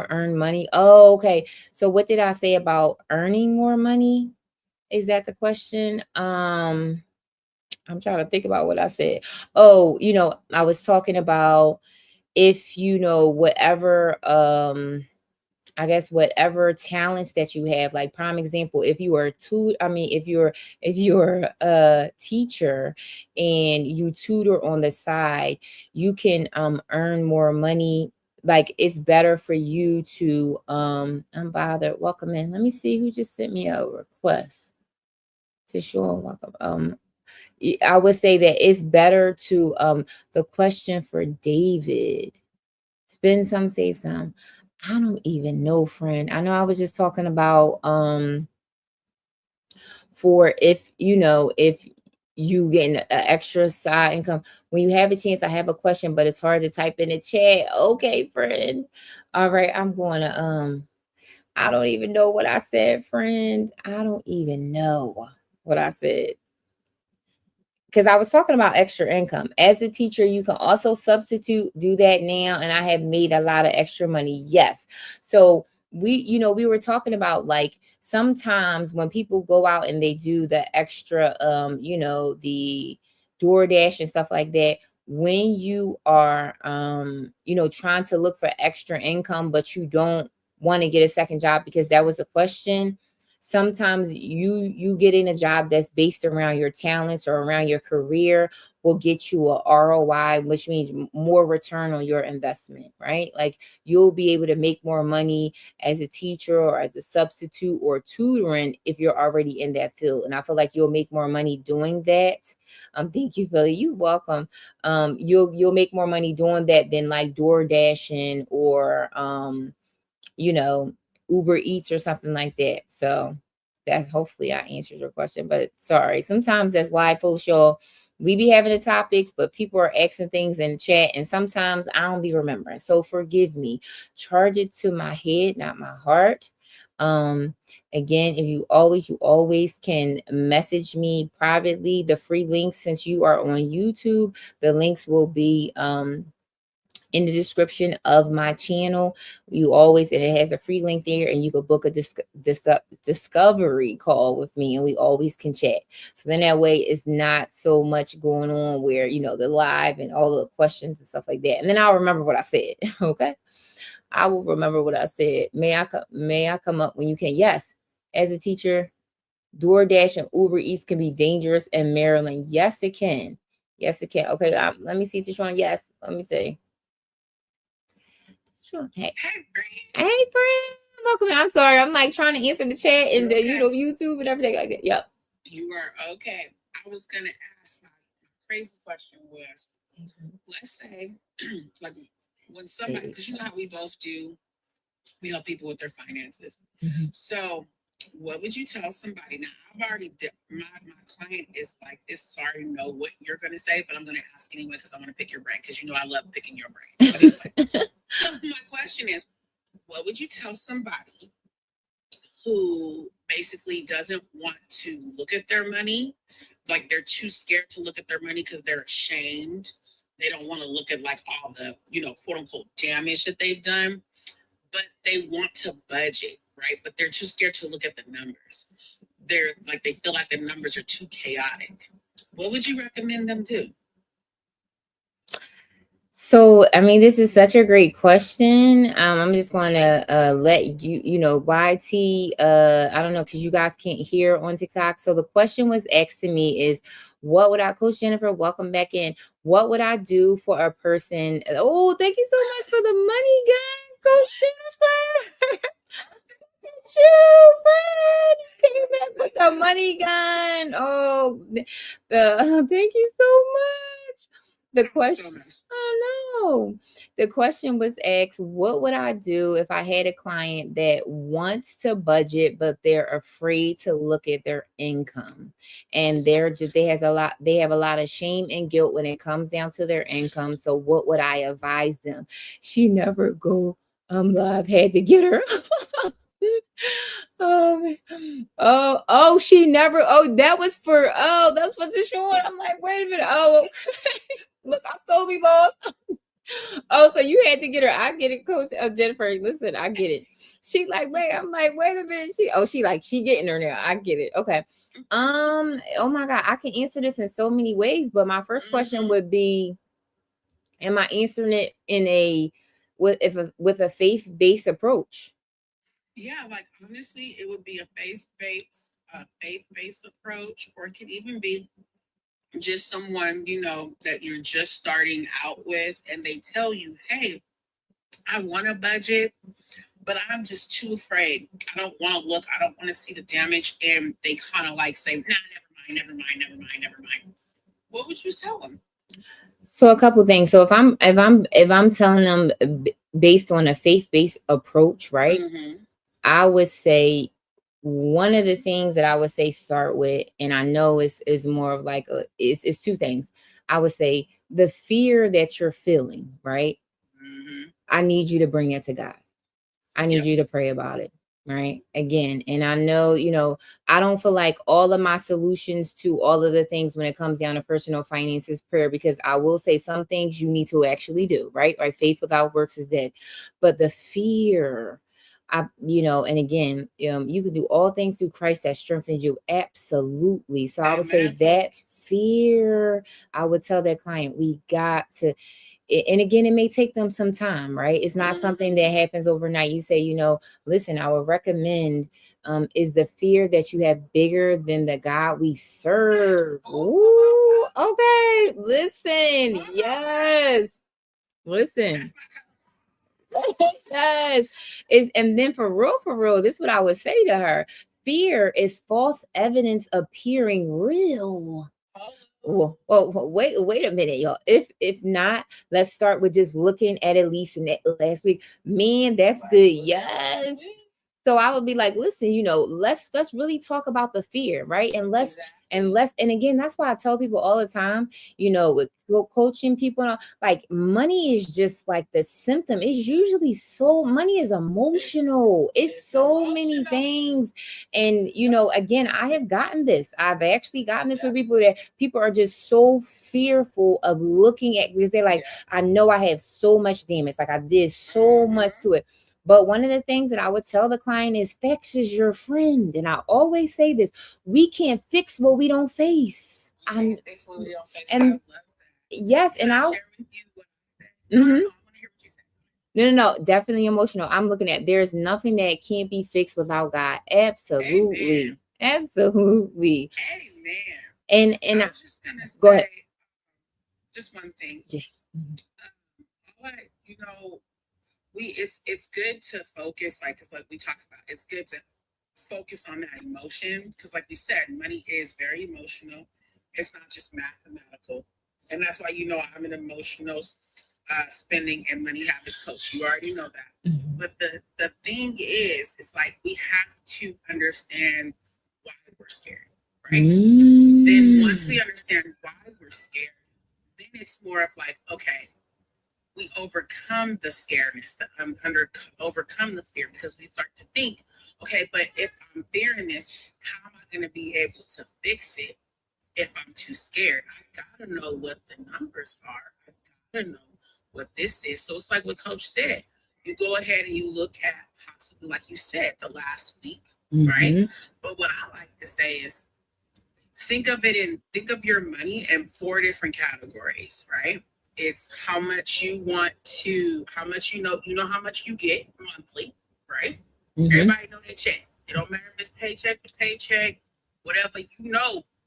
earn money? Oh, okay. So what did I say about earning more money? Is that the question? I'm trying to think about what I said. Oh, I was talking about, if whatever, I guess whatever talents that you have, like prime example, if you are if you're a teacher and you tutor on the side, you can earn more money. Like, it's better for you to unbothered. Welcome in. Let me see who just sent me a request to show welcome. I would say that it's better to the question for David. Spend some, save some. I don't even know, friend. I know I was just talking about for if you getting an extra side income. When you have a chance, I have a question, but it's hard to type in the chat. Okay, friend. All right, I'm going to I don't even know what I said, friend. I don't even know what I said, because I was talking about extra income. As a teacher, you can also substitute, do that now. And I have made a lot of extra money. Yes. So we were talking about, like, sometimes when people go out and they do the extra, the DoorDash and stuff like that, when you are, trying to look for extra income, but you don't want to get a second job, because that was the question. Sometimes you getting a job that's based around your talents or around your career will get you a ROI, which means more return on your investment, right? Like, you'll be able to make more money as a teacher or as a substitute or tutoring if you're already in that field. And I feel like you'll make more money doing that. Thank you, Philly. You welcome. You'll make more money doing that than like door dashing or you know, Uber Eats or something like that. So that's, hopefully I answered your question. But sorry, sometimes as live full show, we be having the topics, but people are asking things in the chat, and sometimes I don't be remembering. So forgive me. Charge it to my head, not my heart. Again, if you always can message me privately. The free links, since you are on YouTube, the links will be in the description of my channel. You always, and it has a free link there, and you can book a discovery call with me, and we always can chat. So then that way it's not so much going on where, the live and all the questions and stuff like that. And then I'll remember what I said. Okay. I will remember what I said. May I come up when you can? Yes. As a teacher, DoorDash and Uber Eats can be dangerous in Maryland. Yes, it can. Yes, it can. Okay, let me see, Tishon. Yes, let me see. Sure. Hey, friend. Welcome. I'm sorry. I'm like trying to answer the chat and the YouTube and everything like that. Yep. You are okay. I was gonna ask, my crazy question was, let's say, like when somebody, because you know how we both do, we help people with their finances. Mm-hmm. So what would you tell somebody? Now, I've already my client is like this, so I already know what you're going to say, but I'm going to ask anyway because I want to pick your brain, because I love picking your brain. But anyway, my question is, what would you tell somebody who basically doesn't want to look at their money? Like, they're too scared to look at their money because they're ashamed. They don't want to look at like all the, quote unquote damage that they've done, but they want to budget, right? But they're too scared to look at the numbers. They're like, they feel like the numbers are too chaotic. What would you recommend them do? So, I mean, this is such a great question. I'm just going to let you, YT, I don't know, because you guys can't hear on TikTok. So the question was asked to me is, what would I, Coach Jennifer, welcome back in. What would I do for a person? Oh, thank you so much for the money gun, Coach Jennifer. You, friend, came back with the money gun. Oh, thank you so much. The question, oh no, the question was asked, what would I do if I had a client that wants to budget, but they're afraid to look at their income, and they have a lot of shame and guilt when it comes down to their income. So what would I advise them? She never go live, had to get her. She never. Oh, that was for. Oh, that's for the short. I'm like, wait a minute. Oh, look, I'm totally lost. Oh, so you had to get her. I get it, Coach Jennifer. Listen, I get it. She like, wait. I'm like, wait a minute. She getting her now. I get it. Okay. Oh my God, I can answer this in so many ways, but my first question would be, am I answering it with a faith-based approach? Yeah, like honestly, it would be a faith-based approach, or it could even be just someone that you're just starting out with, and they tell you, "Hey, I want a budget, but I'm just too afraid. I don't want to look. I don't want to see the damage," and they kind of like say, "Nah, never mind." What would you tell them? So a couple things. So if I'm telling them based on a faith-based approach, right? Mm-hmm. I would say one of the things that I would say start with, and I know is more of like it's two things. I would say the fear that you're feeling, right? Mm-hmm. I need you to bring it to God. I need you to pray about it, right? Again, and I know, I don't feel like all of my solutions to all of the things when it comes down to personal finances prayer, because I will say some things you need to actually do, right? Right? Faith without works is dead. But the fear, and again, you can do all things through Christ that strengthens you. Absolutely. So I would say that fear, I would tell that client, we got to, and again, it may take them some time, right? It's not something that happens overnight. You say, listen, I would recommend, is the fear that you have bigger than the God we serve? Ooh, okay. Listen, yes. Listen. Yes. And then for real, this is what I would say to her. Fear is false evidence appearing real. Well, wait a minute, y'all. If not, let's start with just looking at least in that last week. Man, that's good. Yes. So I would be like, listen, let's really talk about the fear, right? And again, that's why I tell people all the time, with coaching people, like money is just like the symptom. It's usually money is emotional. It's so many things. And again, I have gotten this. I've actually gotten this with people that people are just so fearful of looking at, because they're like, I know I have so much damage. Like I did so much to it. But one of the things that I would tell the client is facts is your friend. And I always say this, we can't fix what we don't face. Can't fix what we don't face. And I love that. yes, and I'll share with you what I said. Mm-hmm. I want to hear what you said. No, definitely emotional. I'm looking at, there's nothing that can't be fixed without God. Absolutely. Amen. Absolutely. Amen. And I was just gonna say, go ahead. Just one thing. Yeah. Like, it's good to focus, like, because like we talk about, it's good to focus on that emotion, because like we said, money is very emotional. It's not just mathematical, and that's why I'm an emotional spending and money habits coach. You already know that. Mm-hmm. But the thing is, it's like we have to understand why we're scared, right? Then once we understand why we're scared, then it's more of like, okay, we overcome the scaredness, overcome the fear, because we start to think, okay, but if I'm fearing this, how am I going to be able to fix it if I'm too scared? I gotta know what the numbers are. I gotta know what this is. So it's like what Coach said. You go ahead and you look at possibly, like you said, the last week, right? But what I like to say is, think of your money in 4 different categories, right? It's how much you how much how much you get monthly, right? Everybody know that check. It don't matter if it's paycheck to paycheck, whatever,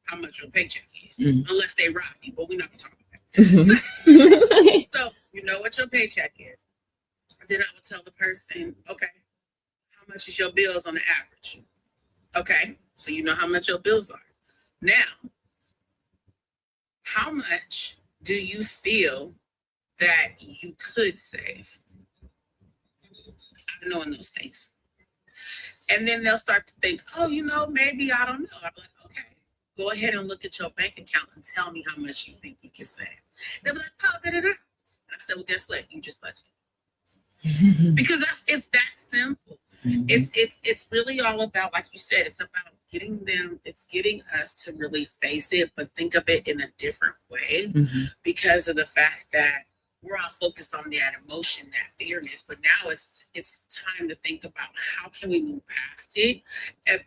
how much your paycheck is, unless they rob you, but we're not gonna talk about that. So you know what your paycheck is. Then I would tell the person, okay, how much is your bills on the average? Okay, so you know how much your bills are. Now, how much do you feel that you could save? I knowing those things. And then they'll start to think, oh, maybe, I don't know. I'm like, okay, go ahead and look at your bank account and tell me how much you think you can save. They'll be like, oh, da-da-da. And I said, well, guess what? You just budget. Because it's that simple. It's really all about, like you said, it's about getting us to really face it, but think of it in a different way, because of the fact that we're all focused on that emotion, that fearness. But now it's time to think about how can we move past it,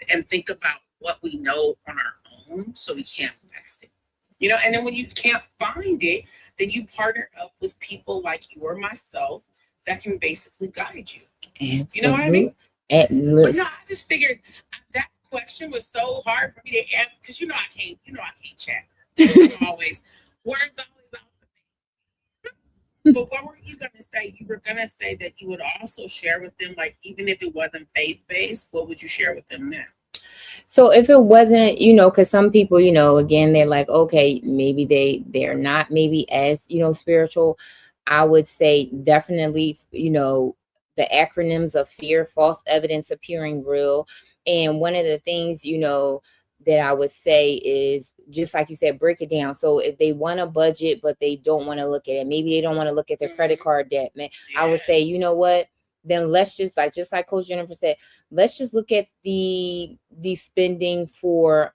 and think about what we know on our own, so we can't move past it. And then when you can't find it, then you partner up with people like you or myself that can basically guide you. Absolutely. You know what I mean? But no, I just figured that question was so hard for me to answer, because I can't check. I'm always words always out the thing. But what were you gonna say? You were gonna say that you would also share with them, like, even if it wasn't faith-based, what would you share with them then? So if it wasn't, because some people, again, they're like, okay, maybe they're not maybe as, spiritual. I would say definitely, the acronyms of fear, false evidence appearing real. And one of the things, that I would say is, just like you said, break it down. So if they want a budget, but they don't want to look at it, maybe they don't want to look at their credit card debt, man. Yes. I would say, you know what? Then let's just like Coach Jennifer said, let's just look at the spending for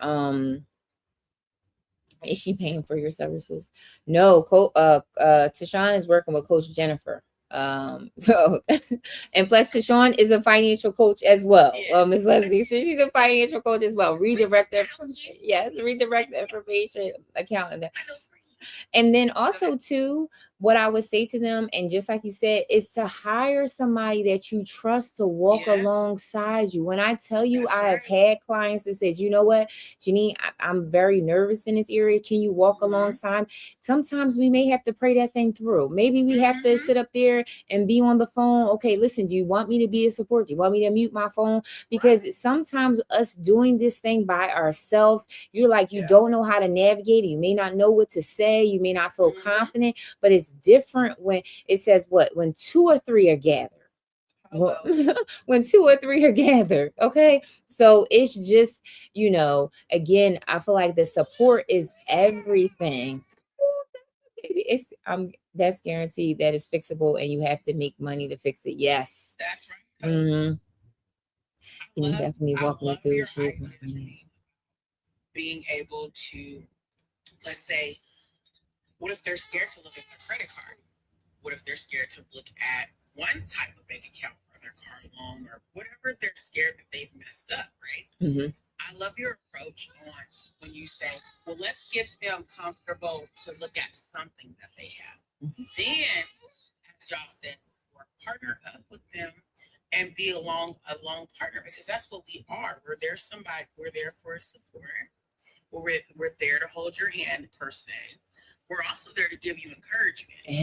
is she paying for your services? No, Tashawn is working with Coach Jennifer. So and plus Tashawn is a financial coach as well. Ms. Leslie, so she's a financial coach as well. Redirect the information account in there. And then also too, what I would say to them, and just like you said, is to hire somebody that you trust to walk alongside you. When I tell you, I have had clients that said, you know what, Janine, I'm very nervous in this area. Can you walk alongside? Sometimes we may have to pray that thing through. Maybe we have to sit up there and be on the phone. Okay, listen, do you want me to be a support? Do you want me to mute my phone? Because sometimes us doing this thing by ourselves, you're like, you don't know how to navigate it. You may not know what to say. You may not feel confident, but it's different when it says when 2 or 3 are gathered. Well, Hello. when two or three are gathered, okay? So it's just, again, I feel like the support is everything. Baby, that's guaranteed that it's fixable and you have to make money to fix it. Yes. That's right, coach. Mm-hmm. Can you definitely I walk me love through your shit? idea to me, being able to, let's say, what if they're scared to look at their credit card? What if they're scared to look at one type of bank account or their car loan or whatever they're scared that they've messed up, right? Mm-hmm. I love your approach on when you say, well, let's get them comfortable to look at something that they have. Mm-hmm. Then, as y'all said before, partner up with them and be a long partner, because that's what we are. We're there for support. We're there to hold your hand per se. We're also there to give you encouragement. And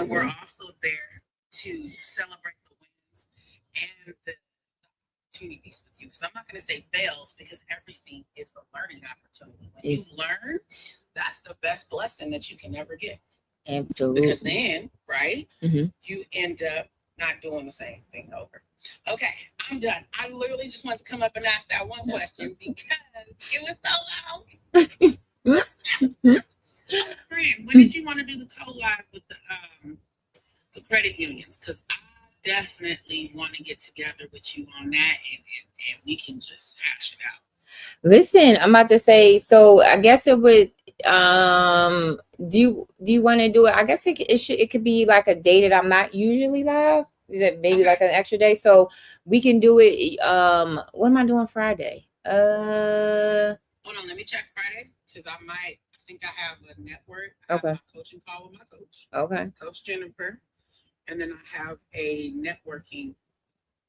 we're Absolutely. also there to celebrate the wins and the opportunities with you. Because I'm not going to say fails, because everything is a learning opportunity. When you learn, that's the best blessing that you can ever get. Absolutely. Because then, right, Mm-hmm. you end up not doing the same thing over. Okay, I'm done. I literally just wanted to come up and ask that one question because it was so long. Friend, when did you want to do the co-live with the credit unions? Because I definitely want to get together with you on that, and we can just hash it out. Listen, I'm about to say, so I guess it would do you want to do it? I guess it could be like a day that I'm not usually live, that maybe like Okay. an extra day. So we can do it. What am I doing Friday? Hold on, let me check Friday because I think I have a network. I have Okay. my coaching call with my coach, Okay. Coach Jennifer, and then I have a networking.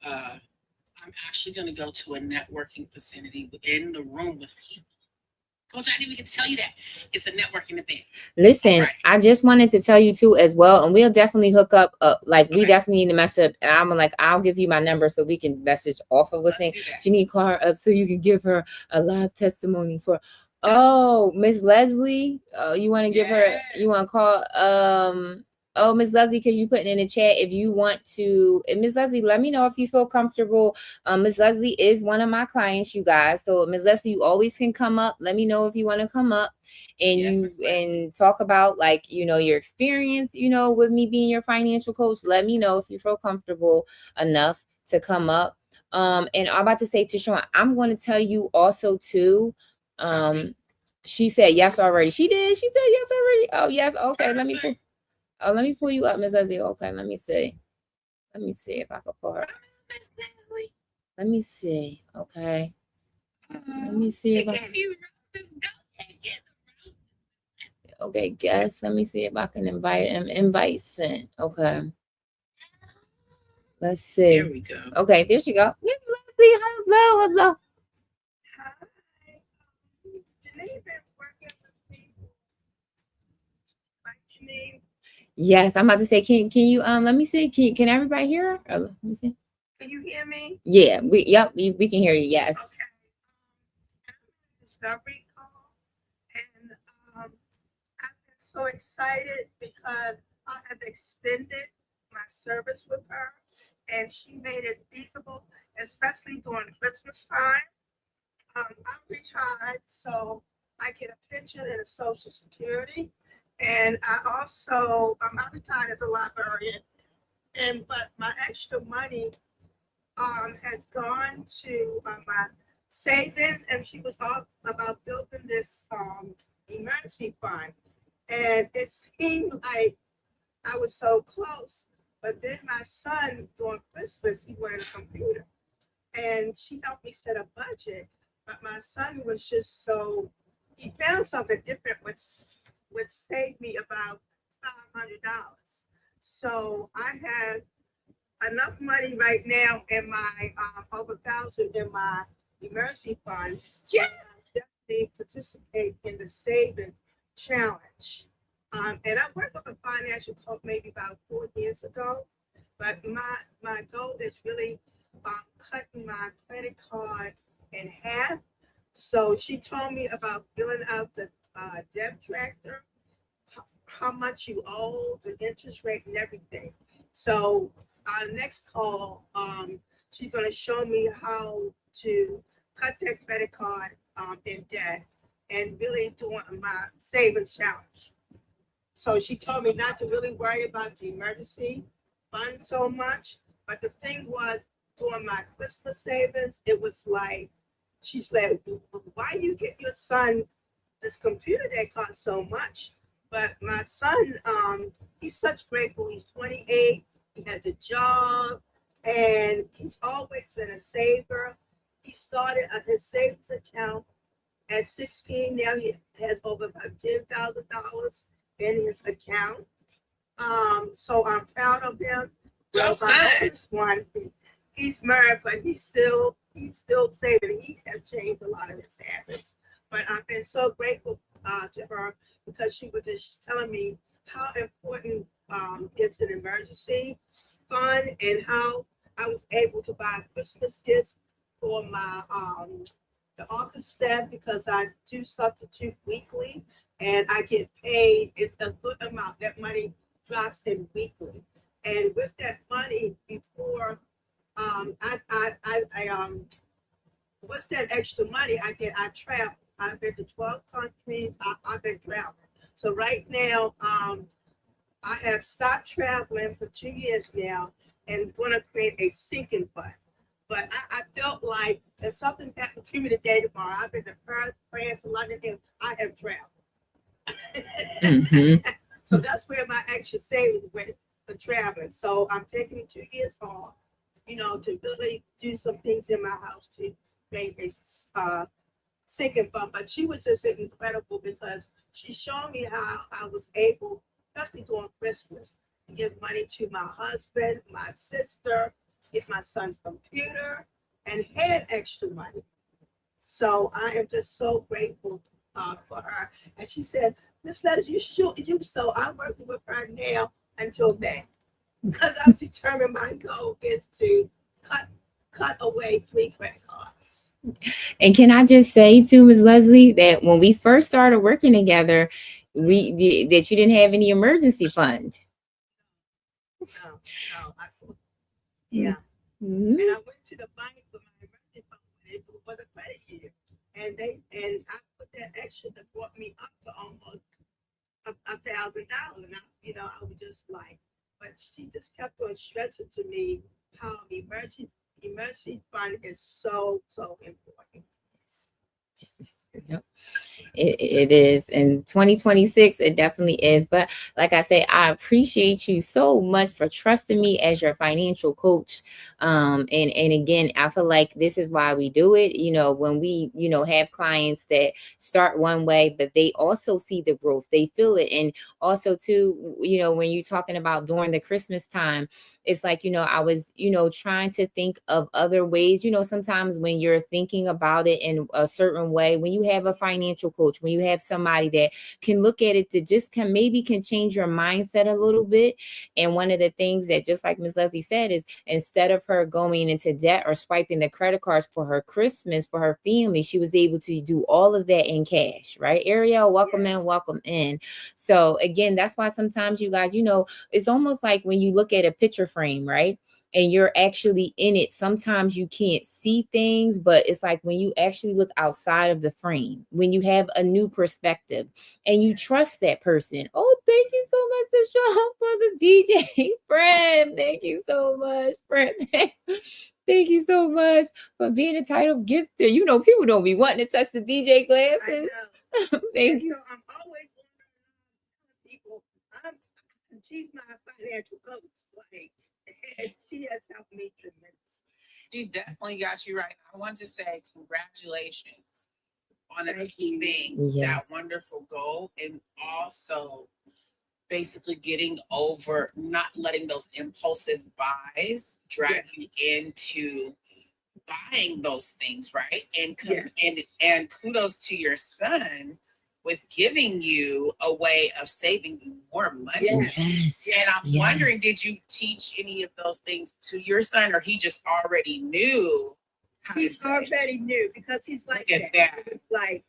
I'm actually going to go to a networking vicinity in the room with people. Coach, I didn't even get to tell you that. It's a networking event. Listen, I just wanted to tell you too as well, and we'll definitely hook up. Like we definitely need to mess up. And I'm like, I'll give you my number so we can message off of what's saying. She need to call her up so you can give her a live testimony for. Oh, Miss Leslie, you want to give her? You want to call? Oh, Miss Leslie, because you putting in the chat if you want to. And Miss Leslie, let me know if you feel comfortable. Miss Leslie is one of my clients, you guys. So Miss Leslie, you always can come up. Let me know if you want to come up and and talk about like your experience with me being your financial coach. Let me know if you feel comfortable enough to come up. And I'm about to say to Sean, I'm going to tell you also too. She said yes already. She did. She said yes already. Oh yes. Okay. Let me pull you up, Miss Leslie. Okay. Let me see. Let me see if I can pull her. Let me see. Okay. Let me see if I can. Okay, guess. Let me see if I can invite him. Invite sent. Okay. Let's see. There we go. Okay, there she go. Miss Leslie, hello, hello. Yes, I'm about to say, can you let me see. Can everybody hear her? Let me see. Can you hear me? Yeah, we can hear you. Yes. Okay. Discovery call, and I've been so excited because I have extended my service with her, and she made it feasible, especially during Christmas time. I'm retired, so I get a pension and a Social Security, and I'm retired as a librarian, but my extra money has gone to my savings, and she was all about building this emergency fund. And it seemed like I was so close, but then my son during Christmas he wanted a computer, and she helped me set a budget. But my son was just he found something different, which saved me about $500. So I have enough money right now in my over 1,000 in my emergency fund. Yes, definitely participate in the saving challenge. And I worked with a financial coach maybe about 4 years ago, but my goal is really cutting my credit card in half. So she told me about filling out the debt tracker, how much you owe, the interest rate, and everything. So our next call, she's gonna show me how to cut that credit card in debt and really doing my savings challenge. So she told me not to really worry about the emergency fund so much. But the thing was, during my Christmas savings, it was like, she said, why you get your son this computer that costs so much? But my son, he's such grateful. He's 28. He has a job, and he's always been a saver. He started his savings account at 16. Now he has over about $10,000 in his account. So I'm proud of him. Go Well, my son. oldest one, he's married, but he's still saving. He has changed a lot of his habits. But I've been so grateful to her because she was just telling me how important it's an emergency fund and how I was able to buy Christmas gifts for my the office staff because I do substitute weekly and I get paid. It's a good amount. That money drops in weekly, and with that money, before I with that extra money I travel. I've been to 12 countries. I've been traveling. So right now, I have stopped traveling for 2 years now and going to create a sinking fund. But I felt like if something happened to me today, tomorrow, I've been to Paris, France, London, and I have traveled. Mm-hmm. So that's where my extra savings went for traveling. So I'm taking 2 years off, to really do some things in my house to make a sinking fund. But she was just incredible because she showed me how I was able, especially during Christmas, to give money to my husband, my sister, get my son's computer, and had extra money. So I am just so grateful for her. And she said, Miss Letters, you should you so I'm working with her now until May. Because I'm determined my goal is to cut away 3 credit cards. And can I just say too, Ms. Leslie, that when we first started working together, that you didn't have any emergency fund. No, no, yeah. Mm-hmm. And I went to the bank with my emergency fund for the credit year. And I put that extra that brought me up to almost $1,000. And I was just like, but she just kept on stressing to me how emergency fund is so, so important. Yep. It is in 2026. It definitely is. But like I say, I appreciate you so much for trusting me as your financial coach. And again, I feel like this is why we do it. When we have clients that start one way, but they also see the growth, they feel it. And also too, when you're talking about during the Christmas time, it's like, I was, trying to think of other ways. Sometimes when you're thinking about it in a certain way, when you have a financial coach, when you have somebody that can look at it, to just can change your mindset a little bit. And one of the things that, just like Ms. Leslie said, is instead of her going into debt or swiping the credit cards for her Christmas, for her family, she was able to do all of that in cash, right? Ariel, welcome in, welcome in. So again, that's why sometimes you guys, it's almost like when you look at a picture frame, right? And you're actually in it. Sometimes you can't see things, but it's like when you actually look outside of the frame, when you have a new perspective and you trust that person. Oh, thank you so much to show up for the DJ friend. Thank you so much, friend. Thank you so much for being a title gifter. People don't be wanting to touch the DJ glasses. Thank you. So I'm always telling people, I'm she's my financial coach. Like, and she has helped me tremendously. She definitely got you right. I want to say congratulations on Thank you. achieving Yes. that wonderful goal, and also basically getting over not letting those impulsive buys drag you into buying those things, right? And kudos to your son with giving you a way of saving you more money. Yes. And I'm wondering, did you teach any of those things to your son, or he just already knew how to He's save? already knew because he's like Look at that. that. It's like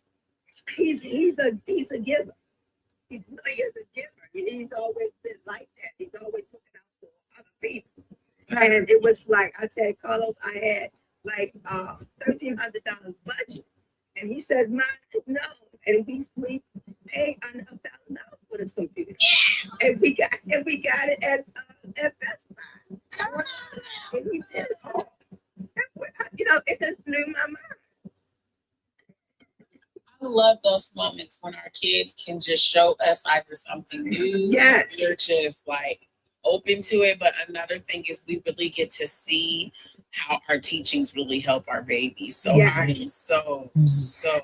he's a giver. He really is a giver. He's always been like that. He's always looking out for other people. And it was like I said, Carlos, I had like $1,300 budget, and he said, "Mine, no," and we paid under $1,000 for this computer, and we got it at Best Buy, and we did it all. It just blew my mind. I love those moments when our kids can just show us either something new. Yes. We're just like open to it. But another thing is we really get to see how our teachings really help our babies. So Yes. I am so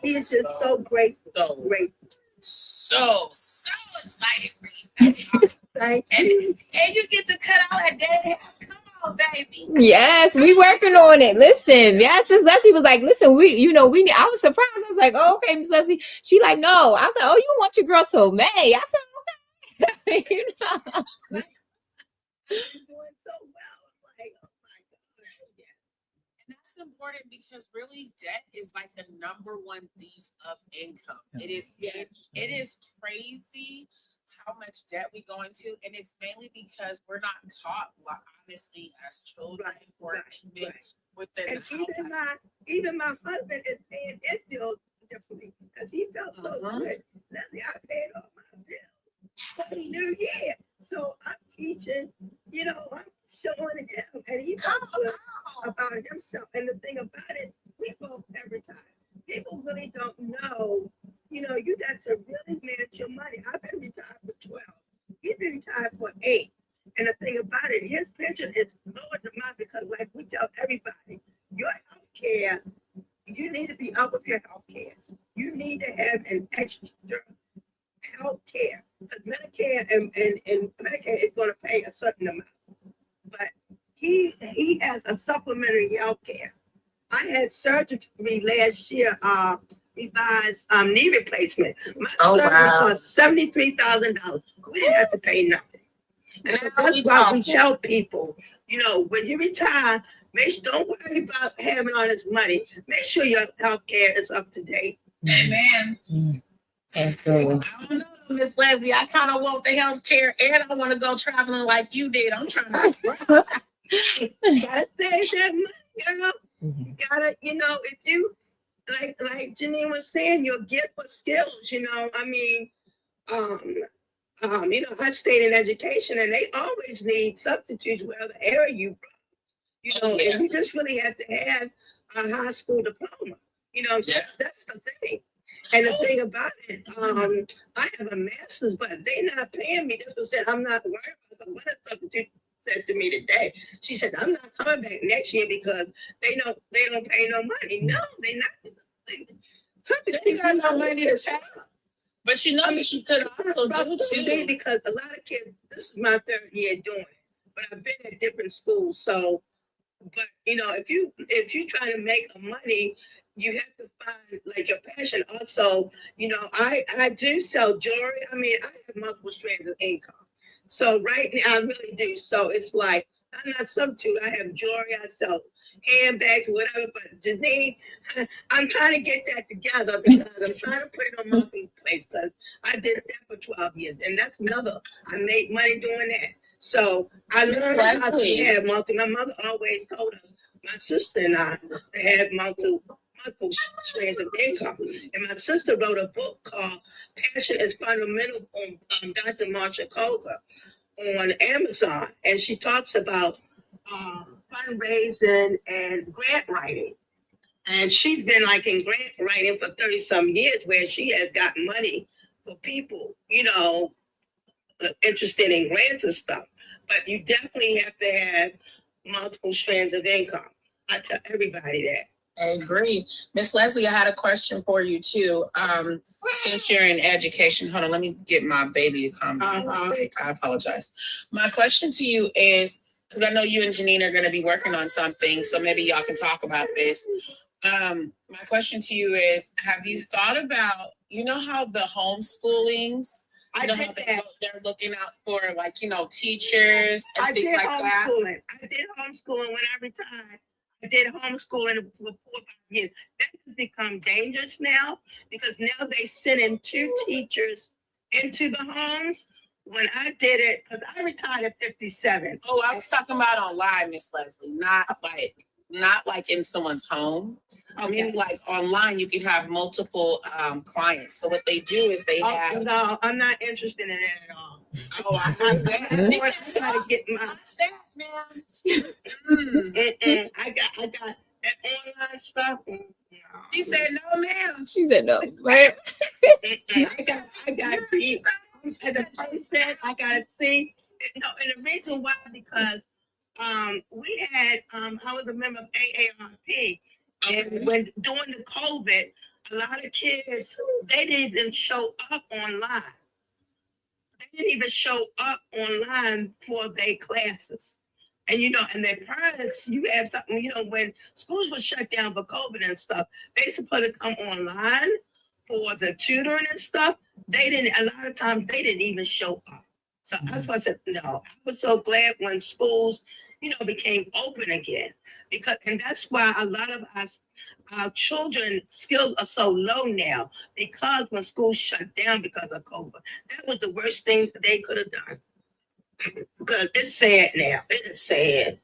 He is just so grateful. so Grateful. so excited for you. Thank And you. you get to cut out that dead hair. Come on, baby. Yes, we working on it. Listen, yes, Miss Leslie was like, listen, we need. I was surprised. I was like, oh, okay, Miss Leslie. She like, no. I was like, oh, you want your girl till May? I said, okay. You're doing so well. I'm like, oh my God. And that's important because really debt is like the number one thief of income. It is crazy how much debt we go into, and it's mainly because we're not taught, like, honestly, as children or even within And the house. even my husband is paying his bills differently because he felt so good. Leslie, I paid all my bills for the new year. So I'm teaching, I'm showing him, and he felt good about himself. And the thing about it, we both every time. People really don't know, you got to really manage your money. I've been retired for 12. He's been retired for 8. And the thing about it, his pension is lower than mine because, like we tell everybody, your health care, you need to be up with your health care. You need to have an extra health care. Because Medicare and Medicare is going to pay a certain amount. But he has a supplementary health care. I had surgery last year, revised knee replacement. My surgery cost $73,000. We didn't have to pay nothing. And so that's why we tell people, when you retire, don't worry about having all this money. Make sure your health care is up to date. Amen. Absolutely. I don't know, Miss Leslie. I kind of want the health care, and I want to go traveling like you did. I'm trying to. Gotta save that money, girl. You gotta, if you like Janine was saying, your gift for skills. I stayed in education, and they always need substitutes wherever area you from. And you just really have to have a high school diploma. That's the thing. And the thing about it, I have a master's, but they're not paying me. This was said, I'm not worried about what a substitute said to me today. She said, I'm not coming back next year because they don't pay no money. No, they're not. They got no money to pay. But you could also do too. Because a lot of kids, this is my 3rd year doing it, but I've been at different schools. So, but if you try to make money, you have to find like your passion. Also, I do sell jewelry. I have multiple strands of income. So right now I really do. So it's like I'm not substitute. I have jewelry. I sell handbags, whatever. But Janine, I'm trying to get that together because I'm trying to put it on marketplace because I did that for 12 years, and that's another. I made money doing that. So I learned how to have multi. My mother always told us, my sister and I, to have multiple strands of income. And my sister wrote a book called Passion is Fundamental on Dr. Marsha Koga on Amazon. And she talks about fundraising and grant writing. And she's been like in grant writing for 30 some years where she has got money for people, interested in grants and stuff. But you definitely have to have multiple strands of income. I tell everybody that. I agree. Miss Leslie, I had a question for you too. Since you're in education, hold on, let me get my baby to calm down real quick. I apologize. My question to you is, because I know you and Janine are going to be working on something, so maybe y'all can talk about this. My question to you is, have you thought about, how the homeschoolings, they're looking out for teachers and things like that? I did homeschooling when I retired. I did homeschooling for 4 or 5 years. That has become dangerous now because now they send in 2 teachers into the homes when I did it, because I retired at 57. Oh, I was talking about online, Miss Leslie, not like in someone's home. I mean, like online, you can have multiple clients. So what they do is they have. No, I'm not interested in that at all. Oh, I heard that. I gotta get my that, man. I got that online stuff. No. She said no, ma'am. She said no, right? I got to eat. As a person, I gotta see. No, and the reason why, because we had I was a member of AARP, and when during the COVID, a lot of kids they didn't even show up online. They didn't even show up online for their classes. And and their parents, you have something, when schools were shut down for COVID and stuff, they supposed to come online for the tutoring and stuff. They didn't, a lot of times they didn't even show up. So that's why I said, no, I was so glad when schools, became open again, and that's why a lot of our children skills are so low now, because when schools shut down because of COVID, that was the worst thing they could have done. Because it's sad now. It is sad.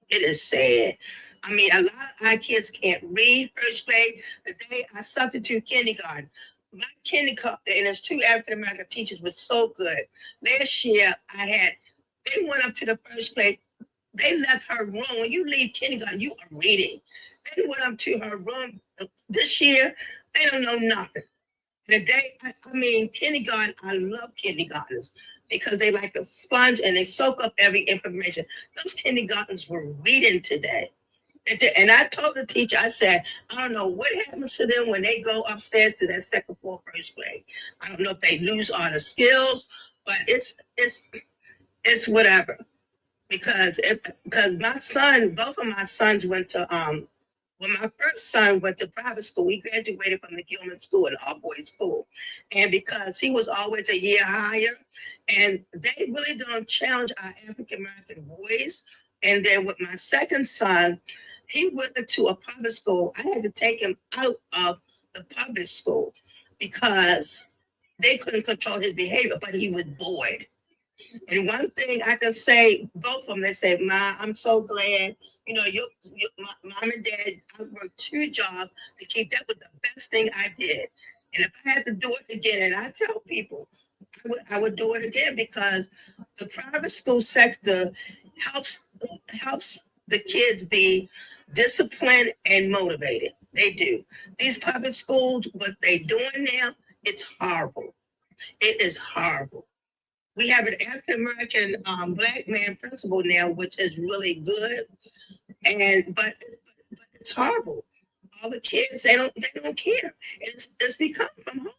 It is sad. I mean, a lot of our kids can't read first grade. The day I substitute kindergarten, my kindergarten, and it's 2 African American teachers, was so good. Last year, they went up to the first grade. They left her room. When you leave kindergarten, you are reading. They went up to her room. This year, they don't know nothing. The day, kindergarten, I love kindergartners because they like a sponge and they soak up every information. Those kindergartens were reading today. And I told the teacher, I said, I don't know what happens to them when they go upstairs to that second floor first grade. I don't know if they lose all the skills, but it's whatever. Because my son, both of my sons went to when my first son went to private school, he graduated from the Gilman School, an all-boys school. And because he was always a year higher, and they really don't challenge our African-American boys. And then with my second son, he went to a public school. I had to take him out of the public school because they couldn't control his behavior, but he was bored. And one thing I can say, both of them, they say, Ma, I'm so glad, my mom and dad, I worked 2 jobs to keep. That was the best thing I did. And if I had to do it again, and I tell people, I would do it again, because the private school sector helps the kids be disciplined and motivated. They do. These public schools, what they're doing now, it's horrible. It is horrible. We have an African-American black man principal now, which is really good. But it's horrible. All the kids, they don't care. It's become from home.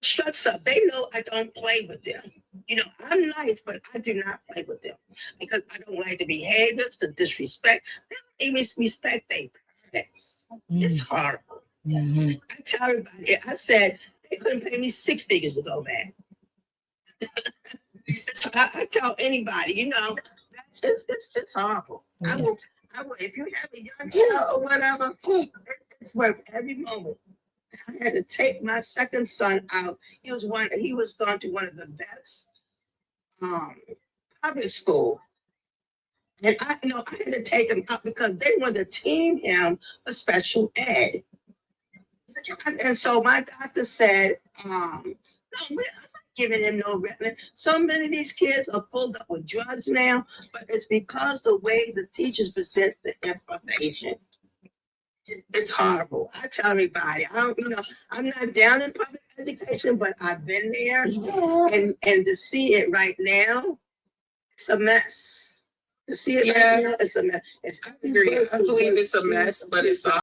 Shuts up. They know I don't play with them. I'm nice, but I do not play with them because I don't like the behaviors, the disrespect. They don't even respect their parents. It's horrible. Mm-hmm. I tell everybody, I said they couldn't pay me 6 figures to go back. So I tell anybody, it's horrible. I will, if you have a young child or whatever, it's worth every moment. I had to take my second son out. He was going to one of the best public school. And I had to take him out because they wanted to team him for special ed. And so my doctor said, no, I'm not giving him no retina. So many of these kids are pulled up with drugs now, but it's because the way the teachers present the information. It's horrible. I tell everybody, I'm not down in public education, but I've been there, and to see it right now, it's a mess. To see it right now, it's a mess. I agree. I believe it's a mess, but it's